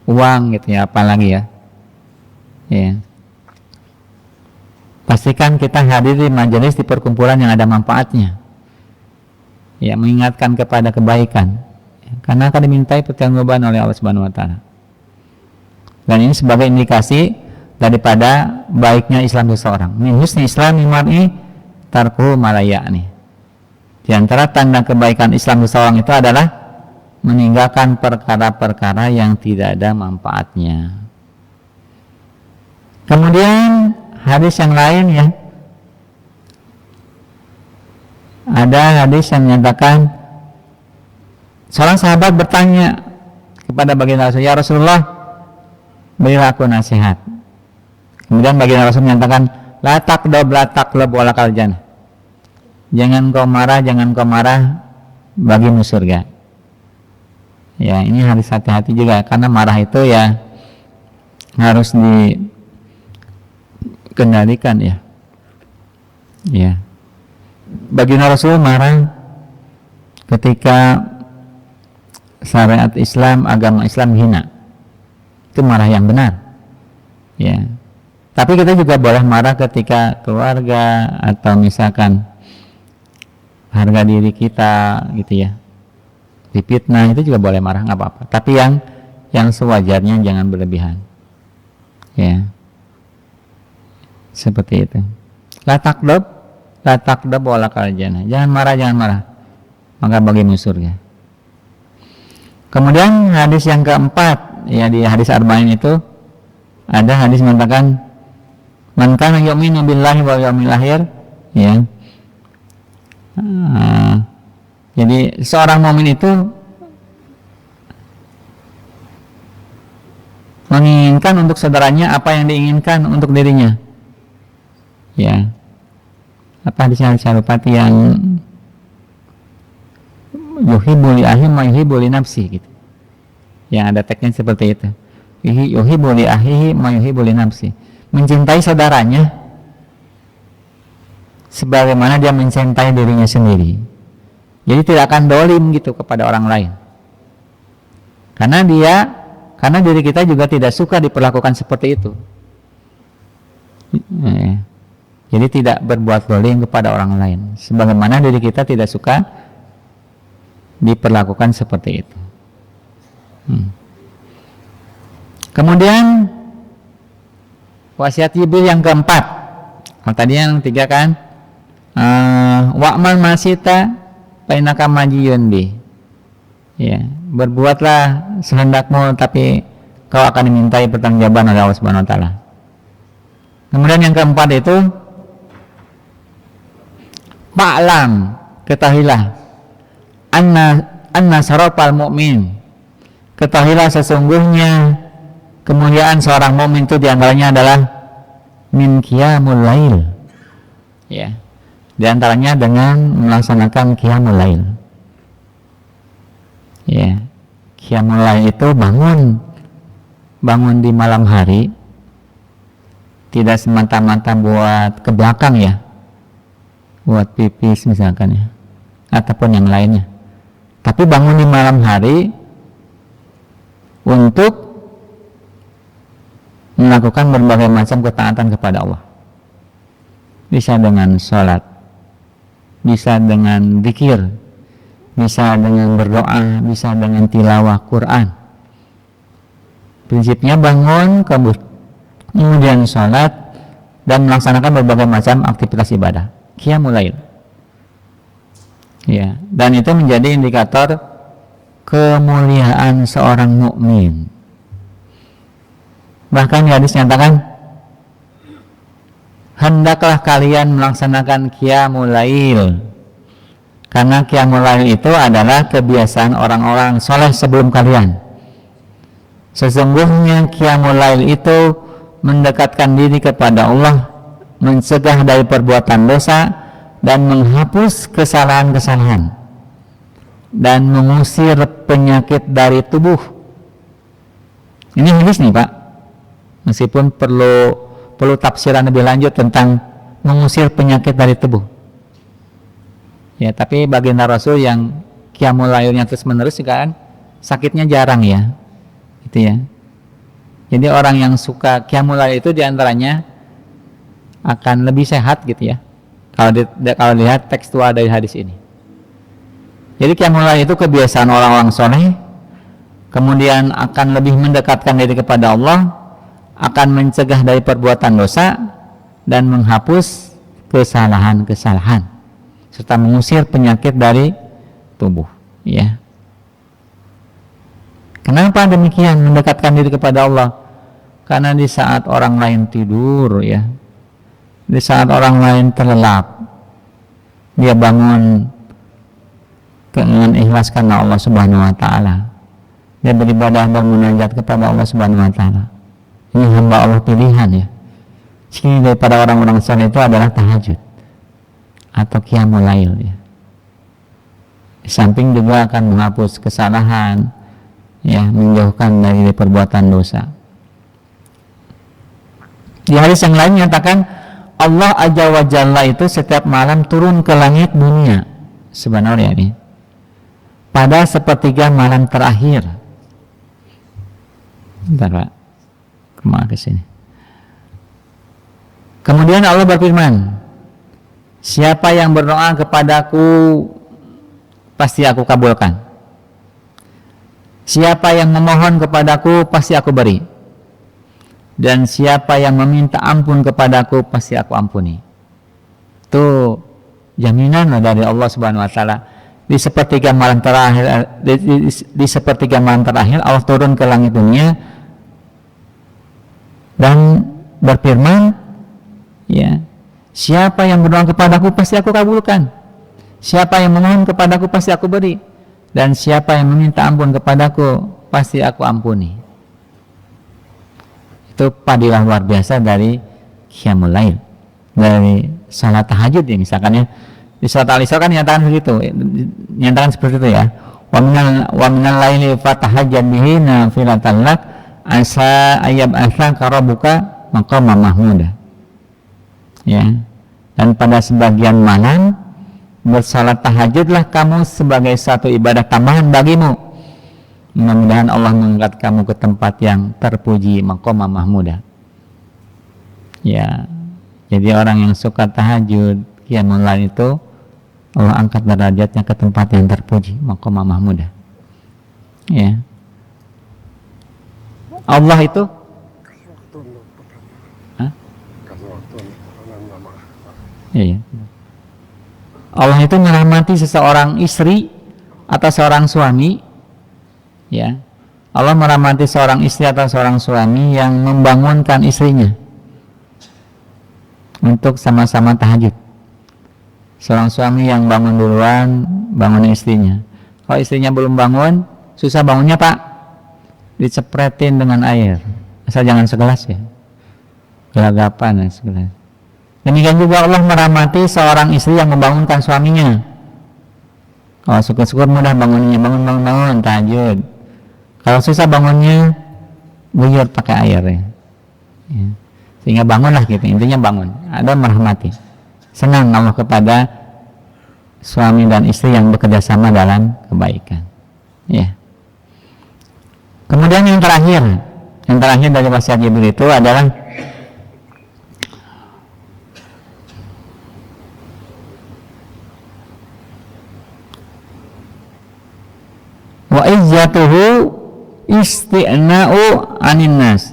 uang gitu ya, apalagi ya. Ya. Pastikan kita hadir di majelis, di perkumpulan yang ada manfaatnya. Ya, mengingatkan kepada kebaikan. Ya, karena akan dimintai pertanggungjawaban oleh Allah Subhanahu wa taala. Dan ini sebagai indikasi daripada baiknya Islam seseorang. Min husni islamil mar'i tarkuhu malayani. Di antara tanda kebaikan Islam seseorang itu adalah meninggalkan perkara-perkara yang tidak ada manfaatnya. Kemudian hadis yang lain ya, ada hadis yang menyatakan seorang sahabat bertanya kepada baginda Rasul, ya Rasulullah, berilah aku nasihat. Kemudian baginda Rasul menyatakan, la taqlab walakal jannah. Jangan kau marah bagimu surga. Ya, ini harus hati-hati juga, karena marah itu ya harus dikendalikan ya. Ya. Baginda Rasul marah ketika syariat Islam, agama Islam hina. Itu marah yang benar. Ya. Tapi kita juga boleh marah ketika keluarga atau misalkan harga diri kita gitu ya. difitnah, itu juga boleh marah, nggak apa-apa. Tapi yang sewajarnya, jangan berlebihan. Ya, seperti itu. La takdob wala kaljana. Jangan marah, maka bagimu surga. Kemudian hadis yang keempat, ya di hadis arba'in itu ada hadis mengatakan man kana yu'minu billahi wal yawmil akhir, ya. Jadi seorang mukmin itu menginginkan untuk saudaranya apa yang diinginkan untuk dirinya. Ya. Apa hadisnya Syarupati yang yuhibbu li ahihi ma yuhibbu li nafsi gitu. Yang ada teksnya seperti itu. Yuhibbu li ahihi ma yuhibbu li nafsi. Mencintai saudaranya sebagaimana dia mencintai dirinya sendiri. Jadi tidak akan dolim gitu kepada orang lain. Karena diri kita juga tidak suka diperlakukan seperti itu. Jadi tidak berbuat dolim kepada orang lain, sebagaimana diri kita tidak suka diperlakukan seperti itu. Kemudian wasiat Jibril yang keempat. Tadi yang tiga kan, wa'mal masita painaka majiyun bi. Ya, berbuatlah sehendakmu, tapi kau akan dimintai pertanggungjawaban oleh Allah Subhanahu wa taala. Kemudian yang keempat itu Fa'lam, ketahuilah anna syarafal mu'min, ketahuilah sesungguhnya kemuliaan seorang mukmin itu diantaranya adalah min qiyamul lail, ya, diantaranya dengan melaksanakan qiyamul lail, ya. Qiyamul lail itu bangun di malam hari, tidak semata-mata buat ke belakang, ya, buat pipis misalkan, ya, ataupun yang lainnya, tapi bangun di malam hari untuk melakukan berbagai macam ketaatan kepada Allah. Bisa dengan sholat, bisa dengan zikir, bisa dengan berdoa, bisa dengan tilawah Quran. Prinsipnya bangun, kemudian sholat dan melaksanakan berbagai macam aktivitas ibadah, qiyamul lail. Ya, dan itu menjadi indikator kemuliaan seorang mukmin. Bahkan hadis nyatakan, hendaklah kalian melaksanakan qiyamul lail, karena qiyamul lail itu adalah kebiasaan orang-orang soleh sebelum kalian. Sesungguhnya qiyamul lail itu mendekatkan diri kepada Allah, mencegah dari perbuatan dosa, dan menghapus kesalahan-kesalahan, dan mengusir penyakit dari tubuh. Ini hadis nih Pak, meskipun perlu tafsiran lebih lanjut tentang mengusir penyakit dari tubuh, ya, tapi baginda Rasul yang qiyamul lailnya terus menerus juga kan sakitnya jarang, ya, gitu ya. Jadi orang yang suka qiyamul lail itu diantaranya akan lebih sehat gitu ya, kalau lihat tekstual dari hadis ini. Jadi qiyamul lail itu kebiasaan orang-orang soleh, kemudian akan lebih mendekatkan diri kepada Allah, akan mencegah dari perbuatan dosa, dan menghapus kesalahan-kesalahan, serta mengusir penyakit dari tubuh, ya. Kenapa demikian mendekatkan diri kepada Allah? Karena di saat orang lain tidur, ya, di saat orang lain terlelap, dia bangun dengan ikhlas karena Allah Subhanahu wa taala. Dia beribadah dan munajat kepada Allah Subhanahu wa taala. Ini hamba Allah pilihan, ya. Ciri daripada orang-orang saleh itu adalah tahajud atau qiyamul lail, ya. Di samping juga akan menghapus kesalahan, ya, menjauhkan dari perbuatan dosa. Di hadis yang lain menyatakan Allah Azza wa Jalla itu setiap malam turun ke langit dunia sebenarnya ini pada sepertiga malam terakhir. Bentar Pak, kemana ke sini? Kemudian Allah berfirman, siapa yang berdoa kepadaku pasti aku kabulkan. Siapa yang memohon kepadaku pasti aku beri, dan siapa yang meminta ampun kepadaku pasti aku ampuni. Itu jaminan dari Allah Subhanahu wa taala. Di sepertiga malam terakhir, di sepertiga malam terakhir Allah turun ke langit dunia dan berfirman, ya, siapa yang berdoa kepadaku pasti aku kabulkan, siapa yang memohon kepadaku pasti aku beri, dan siapa yang meminta ampun kepadaku pasti aku ampuni. Itu padilah luar biasa dari qiyamul lail, dari salat tahajud ya. Misalkan ya, di salat al-isra kan nyatakan seperti itu ya. Wa minal laili fatahajjad bihi nafilatan lak asa ayyab asaka rabbuka maqama mahmuda. Ya. Dan pada sebagian malam bersalat tahajudlah kamu sebagai satu ibadah tambahan bagimu. Mudah-mudahan Allah mengangkat kamu ke tempat yang terpuji, maqama mahmuda. Ya. Jadi orang yang suka tahajud, qiyamul lail itu Allah angkat derajatnya ke tempat yang terpuji, maqama mahmuda. Ya. Allah itu Iya. Allah itu merahmati seseorang istri atau seorang suami, ya. Allah merahmati seorang istri atau seorang suami yang membangunkan istrinya untuk sama-sama tahajud. Seorang suami yang bangun duluan, bangun istrinya. Kalau istrinya belum bangun, susah bangunnya Pak, dicepretin dengan air. Asal jangan segelas ya, gelagapan ya, segelas. Demikian juga Allah merahmati seorang istri yang membangunkan suaminya. Kalau syukur-syukur mudah bangunnya, bangun tahajud. Kalau susah bangunnya, buyur pakai air ya. Sehingga bangunlah gitu, intinya bangun. Ada merahmati. Senang Allah kepada suami dan istri yang bekerja sama dalam kebaikan. Ya. Kemudian yang terakhir dari wasiat Jibril itu adalah wa izzatuhu isti'na'u anin nas.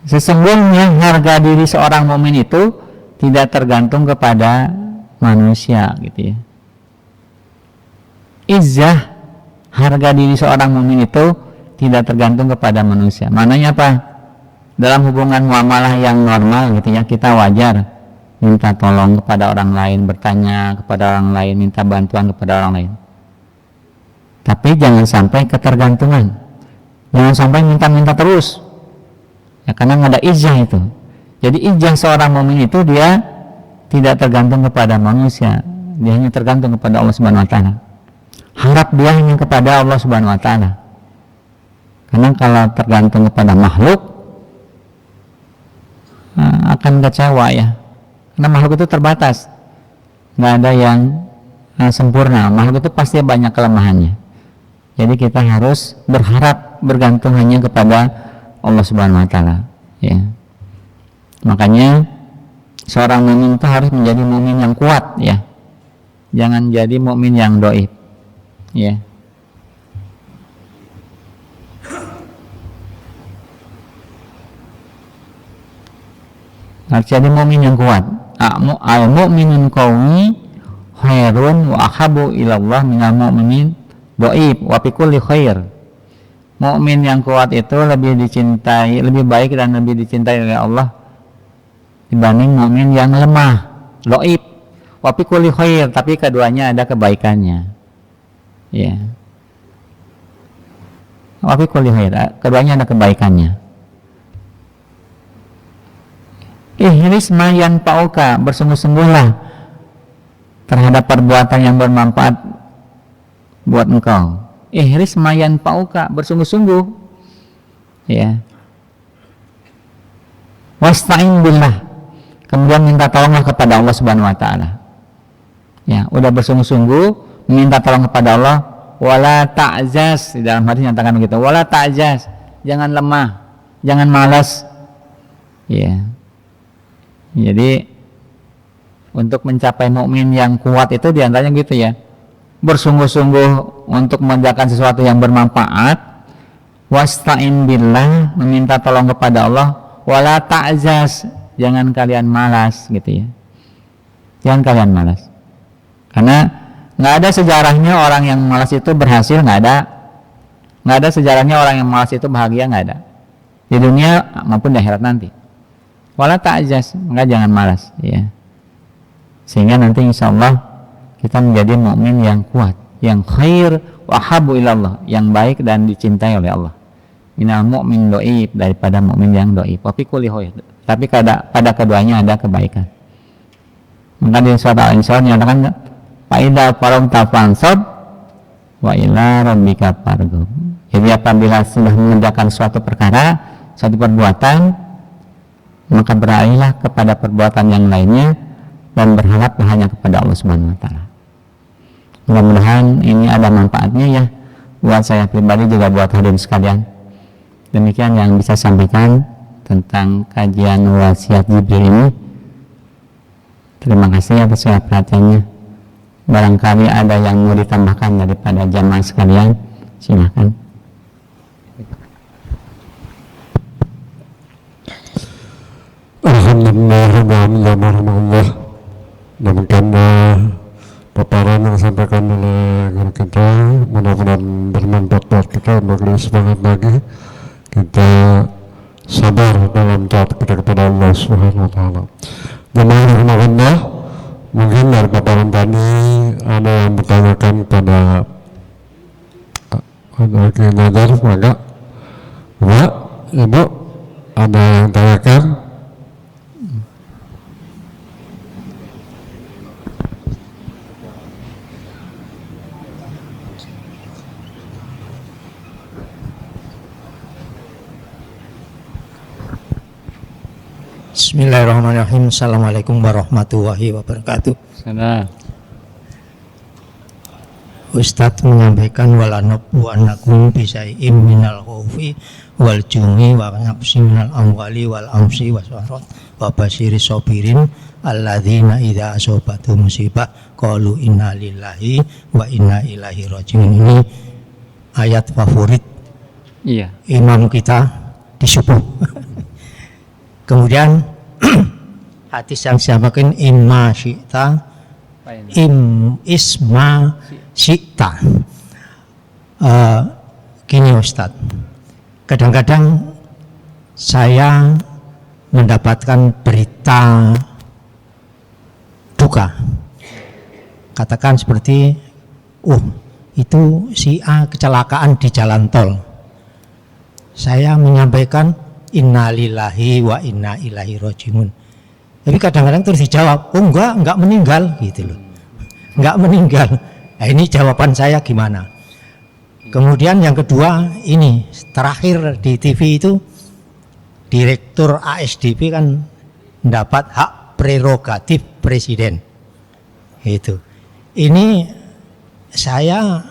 Sesungguhnya harga diri seorang mukmin itu tidak tergantung kepada manusia gitu ya. Izzah, harga diri seorang mukmin itu tidak tergantung kepada manusia. Maknanya apa? Dalam hubungan muamalah yang normal gitu ya, kita wajar minta tolong kepada orang lain, bertanya kepada orang lain, minta bantuan kepada orang lain. Tapi jangan sampai ketergantungan, jangan sampai minta-minta terus ya, karena nggak ada izzah itu. Jadi izzah seorang mukmin itu dia tidak tergantung kepada manusia, dia hanya tergantung kepada Allah Subhanahu wa taala. Harap dia hanya kepada Allah Subhanahu wa taala. Karena kalau tergantung kepada makhluk akan kecewa ya. Karena makhluk itu terbatas, nggak ada yang sempurna. Makhluk itu pasti banyak kelemahannya. Jadi kita harus berharap, bergantung hanya kepada Allah Subhanahu wa taala, ya. Makanya seorang mukmin itu harus menjadi mukmin yang kuat, ya. Jangan jadi mukmin yang dhaif, ya. Harus jadi mukmin yang kuat. Al-mu'minun qaumi khairun wa ahabu ilallah minal mu'minin dhaif wa fi kulli khair. Mukmin yang kuat itu lebih dicintai, lebih baik dan lebih dicintai oleh Allah dibanding mukmin yang lemah, dhaif. Wa fi kulli khair, tapi keduanya ada kebaikannya. Ya. Wa fi kulli khair, keduanya ada kebaikannya. Ihris ma yanfa'uka, bersungguh-sungguhlah terhadap perbuatan yang bermanfaat buat engkau. Ihris ma yanfa'uka, bersungguh-sungguh, ya. Wasta'in billah, kemudian minta tolonglah kepada Allah Subhanahu wa taala. Ya, udah bersungguh-sungguh minta tolong kepada Allah. Wala ta'jaz, di dalam hadis nyatakan begitu. Wala ta'jaz, jangan lemah, jangan malas. Ya. Jadi untuk mencapai mukmin yang kuat itu diantaranya gitu ya. bersungguh-sungguh untuk mengerjakan sesuatu yang bermanfaat, wasta'in billah, meminta tolong kepada Allah, wala ta'jaz, jangan kalian malas gitu ya. Jangan kalian malas. Karena nggak ada sejarahnya orang yang malas itu berhasil, nggak ada. Nggak ada sejarahnya orang yang malas itu bahagia, nggak ada. Di dunia maupun di akhirat nanti. Wala ta'jaz, maka jangan malas ya. Sehingga nanti insya Allah kita menjadi mukmin yang kuat, yang khair wa habu ilallah, yang baik dan dicintai oleh Allah. Minal mu'min do'ib, daripada mukmin yang do'ib. Tapi tapi pada keduanya ada kebaikan. Maka di surat Al-Insyirah nyatakan fa'idha faragta fansab wa ila rabbika farghab. Jadi apabila sudah mengerjakan suatu perkara, suatu perbuatan, maka beralihlah kepada perbuatan yang lainnya dan berharaplah hanya kepada Allah Subhanahu wa taala. Mudah-mudahan ini ada manfaatnya ya buat saya pribadi, juga buat hadirin sekalian. Demikian yang bisa sampaikan tentang kajian wasiat Jibril ini. Terima kasih atas perhatiannya. Barangkali ada yang mau ditambahkan daripada jamaah sekalian, silakan. Alhamdulillah. Demikian paparan yang disampaikan oleh guru kita, mudah-mudahan bermanfaat buat kita untuk lebih semangat lagi kita sabar dalam taat kita kepada Allah Subhanahu wa taala. Jemaah rahmatullah, mungkin dari paparan tadi ada yang bertanyakan pada Ki Nazar, maka Pak, Ibu ada yang tanyakan? Bismillahirrahmanirrahim. Assalamualaikum warahmatullahi wabarakatuh. Salam. Ustadz menyampaikan walanabbu annakum bisai'im minal khaufi wal jungi wa nafsi minal amwali wal amsi waswarat wa basyiri sabirin alladzina idza asabatu musibah qalu inna lillahi wa inna ilaihi raji'un. Ini ayat favorit imam kita di subuh. Kemudian hadis yang disampaikan imma syi'ta isma syi'ta. Gini Ustadz, kadang-kadang saya mendapatkan berita duka, katakan seperti itu si A kecelakaan di jalan tol. Saya menyampaikan innalillahi wa inna ilaihi raji'un. Tapi kadang-kadang terus dijawab, enggak meninggal gitu loh. Enggak meninggal. Nah, ini jawaban saya gimana? Kemudian yang kedua, ini terakhir di TV itu Direktur ASDP kan mendapat hak prerogatif presiden. Itu. Ini saya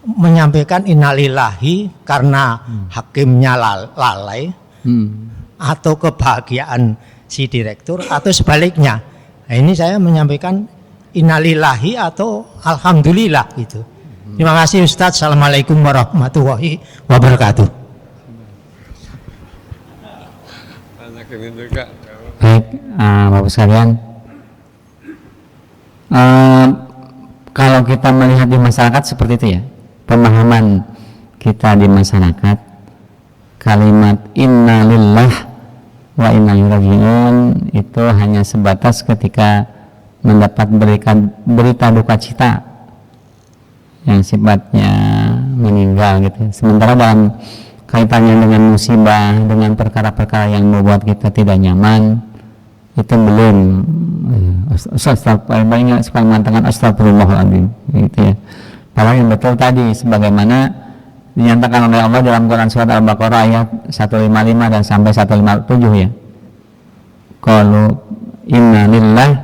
menyampaikan innalillahi karena hakimnya lalai, atau kebahagiaan si direktur, atau sebaliknya. Nah, ini saya menyampaikan innalillahi atau alhamdulillah gitu. Terima kasih Ustadz. Assalamualaikum warahmatullahi wabarakatuh. Baik, Bapak sekalian, kalau kita melihat di masyarakat seperti itu ya, pemahaman kita di masyarakat, kalimat inna lillah wa inna ilaihi raji'un itu hanya sebatas ketika mendapat berita duka cita yang sifatnya meninggal gitu. Sementara dalam kaitannya dengan musibah, dengan perkara-perkara yang membuat kita tidak nyaman, itu belum. Banyak suka mengatakan astagfirullahaladzim gitu ya. Padahal yang betul tadi sebagaimana dinyatakan oleh Allah dalam Quran surat Al-Baqarah ayat 155 dan sampai 157 ya. Qalu inna lillahi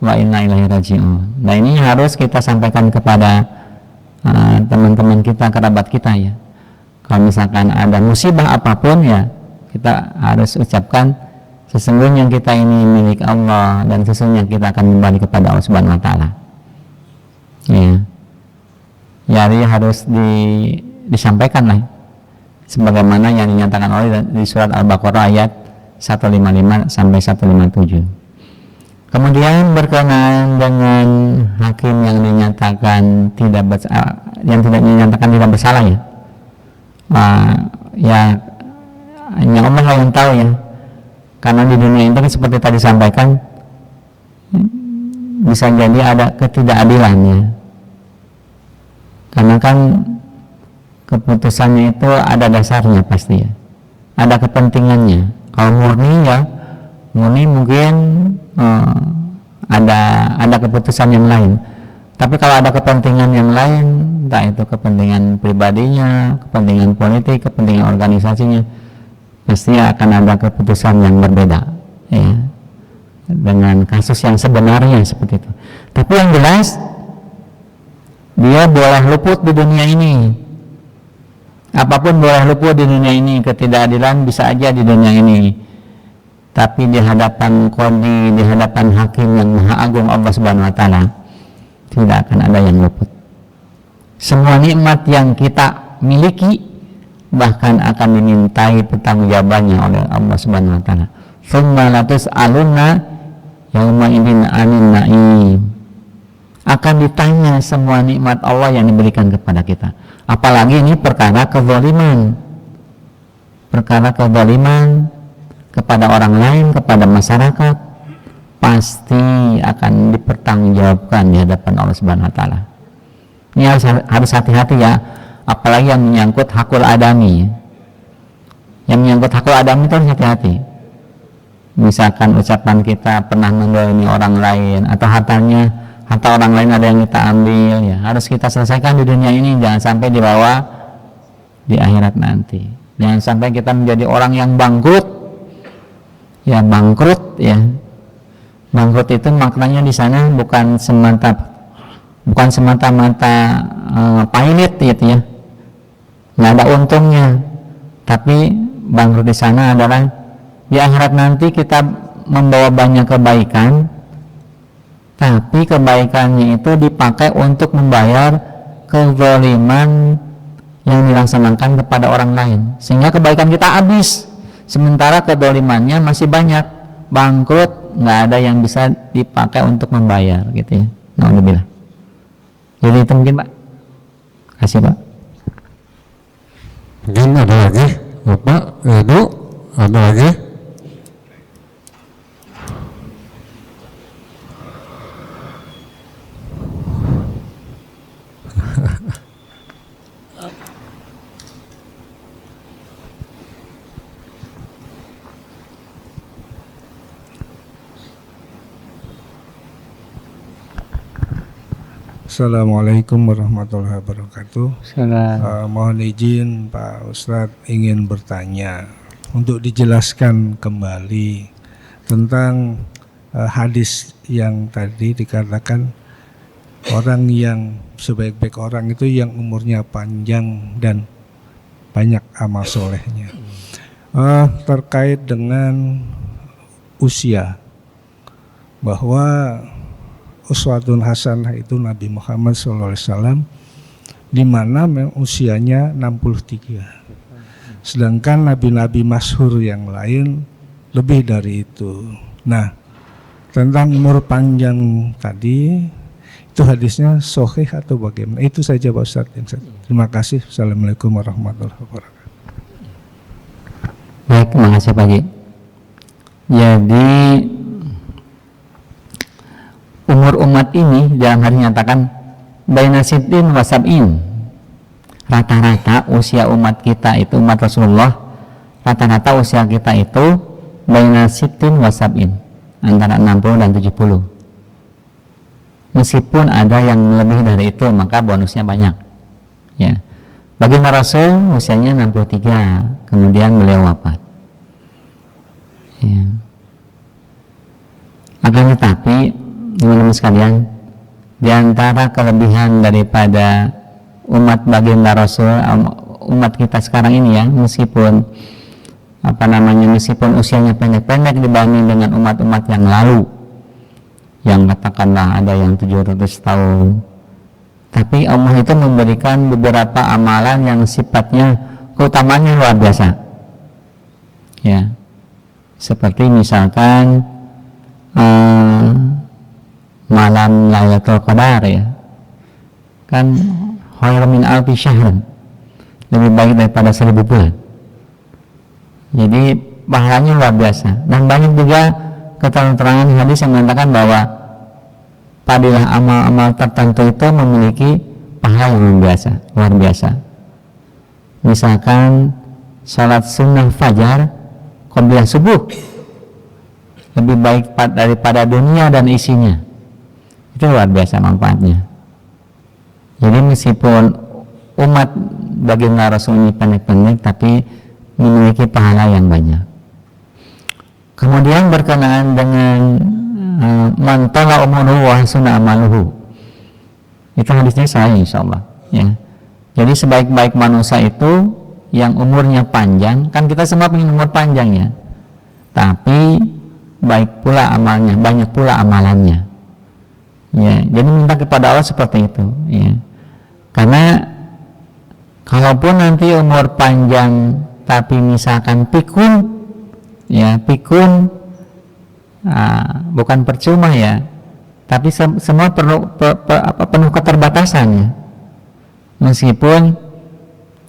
wa inna ilaihi raji'un. Nah, ini harus kita sampaikan kepada teman-teman kita, kerabat kita ya. Kalau misalkan ada musibah apapun ya, kita harus ucapkan sesungguhnya kita ini milik Allah dan sesungguhnya kita akan kembali kepada Allah Subhanahu wa taala. Ya. jadi harus disampaikan lah sebagaimana yang dinyatakan oleh di surat Al-Baqarah ayat 155 sampai 157. Kemudian berkenaan dengan hakim yang dinyatakan tidak bersalah ya, ya hanya Allah yang tahu ya, karena di dunia itu seperti tadi sampaikan bisa jadi ada ketidakadilan ya, karena kan keputusannya itu ada dasarnya pasti ya, ada kepentingannya. Kalau murni mungkin ada keputusan yang lain. Tapi kalau ada kepentingan yang lain, entah itu kepentingan pribadinya, kepentingan politik, kepentingan organisasinya, pasti akan ada keputusan yang berbeda ya, dengan kasus yang sebenarnya seperti itu. Tapi yang jelas dia boleh luput di dunia ini. Apapun boleh luput di dunia ini, ketidakadilan bisa aja di dunia ini. Tapi di hadapan qadhi, di hadapan hakim yang maha agung Allah Subhanahu wa taala, tidak akan ada yang luput. Semua nikmat yang kita miliki bahkan akan dimintai pertanggungjawabannya oleh Allah Subhanahu wa taala. Tsumma latus'alunna yauma idzin 'anil na'im. Akan ditanya semua nikmat Allah yang diberikan kepada kita. Apalagi ini perkara kezaliman. Perkara kezaliman kepada orang lain, kepada masyarakat, pasti akan dipertanggungjawabkan di hadapan Allah Subhanahu wa taala. Ini harus hati-hati ya, apalagi yang menyangkut hakul adami. Yang menyangkut hakul adami itu harus hati-hati. Misalkan ucapan kita pernah mendolimi orang lain, atau harta orang lain ada yang kita ambil, ya harus kita selesaikan di dunia ini, jangan sampai dibawa di akhirat nanti. Jangan sampai kita menjadi orang yang bangkrut. Ya bangkrut ya. Bangkrut itu maknanya di sana bukan semata-mata pailit gitu ya. Nggak ada untungnya. Tapi bangkrut di sana adalah di akhirat nanti kita membawa banyak kebaikan, tapi kebaikannya itu dipakai untuk membayar kezaliman yang dilaksanakan kepada orang lain, sehingga kebaikan kita habis, sementara kezalimannya masih banyak. Bangkrut, nggak ada yang bisa dipakai untuk membayar gitu ya. Alhamdulillah. Jadi itu mungkin Pak. Kasih Pak. Mungkin ada lagi Bapak, Ibu, ada lagi? Assalamualaikum warahmatullahi wabarakatuh. Salam. Mohon izin Pak Ustadz ingin bertanya untuk dijelaskan kembali tentang hadis yang tadi dikatakan orang yang sebaik-baik orang itu yang umurnya panjang dan banyak amal solehnya. Terkait dengan usia, bahwa uswatun hasanah itu Nabi Muhammad SAW, di mana usianya 63. Sedangkan nabi-nabi masyhur yang lain lebih dari itu. Nah, tentang umur panjang tadi, itu hadisnya sahih atau bagaimana? Itu saja Pak Ustadz. Terima kasih. Assalamualaikum warahmatullahi wabarakatuh. Baik, terima kasih Pak Ji. Jadi umur umat ini dalam hal ini nyatakan baina sitin wa sab'in. Rata-rata usia umat kita itu, umat Rasulullah, rata-rata usia kita itu baina sitin wa sab'in, antara 60 dan 70. Meskipun ada yang lebih dari itu, maka bonusnya banyak. Ya. Baginda Rasul usianya 63, kemudian beliau wafat. Ya. Akan tetapi teman-teman sekalian, di antara kelebihan daripada umat baginda Rasul, umat kita sekarang ini ya, meskipun meskipun usianya pendek-pendek dibanding dengan umat-umat yang lalu, yang katakanlah ada yang 700 tahun, Tapi Allah itu memberikan beberapa amalan yang sifatnya keutamanya luar biasa. Ya. Seperti misalkan malam Lailatul Qadar ya. Kan khairum min alfi syahr. Lebih baik daripada 1000 bulan. Jadi pahalanya luar biasa. Dan banyak juga keterangan hadis yang mengatakan bahwa padilah amal-amal tertentu itu memiliki pahala yang luar biasa. Misalkan salat sunnah fajar qobliyah subuh lebih baik daripada dunia dan isinya. Itu luar biasa manfaatnya. Jadi meskipun umat baginda Rasul ini pendek-pendek tapi memiliki pahala yang banyak. Kemudian berkenaan dengan man tala umruhu wa hasuna amaluhu. Itu hadisnya sahih insyaallah ya. Jadi sebaik-baik manusia itu yang umurnya panjang, kan kita semua ingin umur panjang ya. Tapi baik pula amalnya, banyak pula amalannya. Ya, jadi minta kepada Allah seperti itu ya. Karena kalaupun nanti umur panjang tapi misalkan pikun ya, pikun bukan percuma ya, tapi semua penuh keterbatasan ya. Meskipun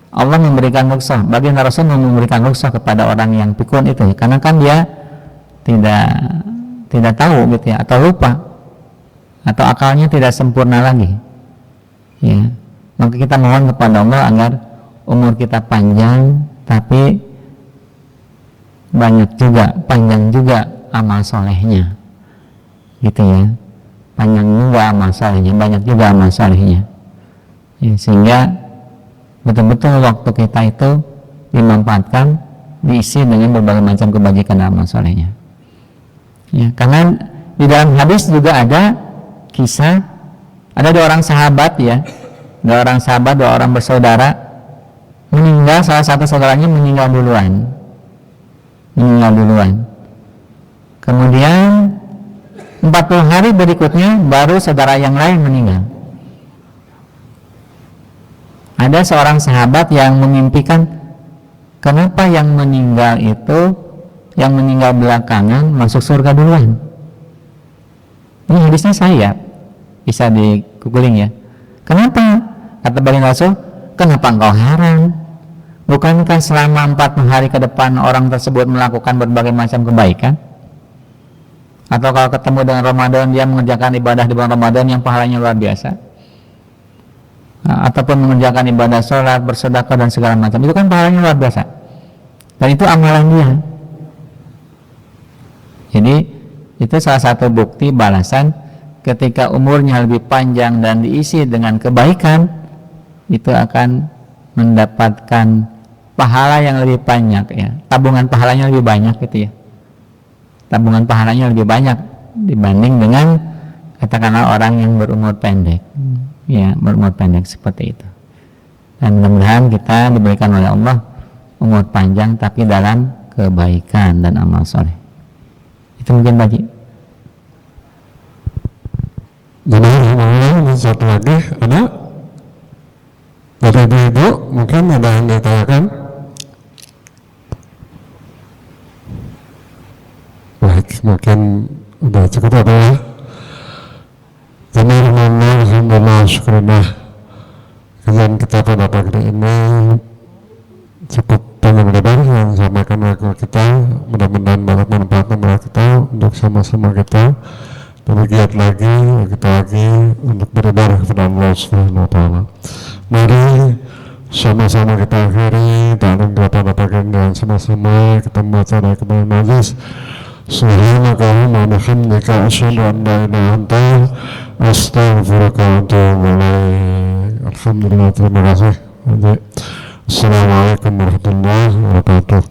Allah memberikan rukhsah, baginda Rasul memberikan rukhsah kepada orang yang pikun itu ya, karena kan dia tidak tahu gitu ya, atau lupa, atau akalnya tidak sempurna lagi ya. Maka kita mohon kepada Allah agar umur kita panjang tapi panjang juga amal solehnya gitu ya, panjang juga amal solehnya, banyak juga amal solehnya ya, sehingga betul-betul waktu kita itu dimanfaatkan, diisi dengan berbagai macam kebajikan amal solehnya ya. Karena di dalam hadis juga ada kisah, ada dua orang sahabat ya, dua orang bersaudara meninggal, salah satu saudaranya meninggal duluan. Kemudian 40 hari berikutnya baru saudara yang lain meninggal. Ada seorang sahabat yang memimpikan, kenapa yang meninggal belakangan masuk surga duluan. Ini hadisnya saya bisa di googling ya. Kenapa? Kata baginda Rasul, kenapa engkau heran? Bukankah selama 40 hari ke depan orang tersebut melakukan berbagai macam kebaikan? Atau kalau ketemu dengan Ramadan, dia mengerjakan ibadah di bulan Ramadan yang pahalanya luar biasa, ataupun mengerjakan ibadah sholat, bersedekah dan segala macam, itu kan pahalanya luar biasa, dan itu amalan dia. Jadi itu salah satu bukti balasan ketika umurnya lebih panjang dan diisi dengan kebaikan, itu akan mendapatkan pahala yang lebih banyak ya, tabungan pahalanya lebih banyak gitu ya, tabungan pahalanya lebih banyak dibanding dengan katakanlah orang yang berumur pendek ya, berumur pendek seperti itu. Dan mudah-mudahan kita diberikan oleh Allah umur panjang tapi dalam kebaikan dan amal soleh. Itu mungkin Pak Ji. Jadi satu lagi ada Bapak Ibu, mungkin ada yang ditanyakan? Baik, mungkin udah cukup apa ya? Alhamdulillah, syukurillah. Kajian kita pada pagi ini cukup panjang lebar yang disampaikan oleh kita. Mudah-mudahan dapat manfaat buat kita untuk sama-sama kita lebih giat lagi untuk beribadah kepada Allah Subhanahu wa Ta'ala. Mari sama-sama kita akhiri taklim kita pada pagi ini dengan sama-sama kita membaca dari kembali majlis. Subhanakallahumma wa bihamdika asyhadu an la ilaha illa anta astaghfiruka wa atubu ilaik. Alhamdulillah, terima kasih. Assalamualaikum warahmatullahi wabarakatuh.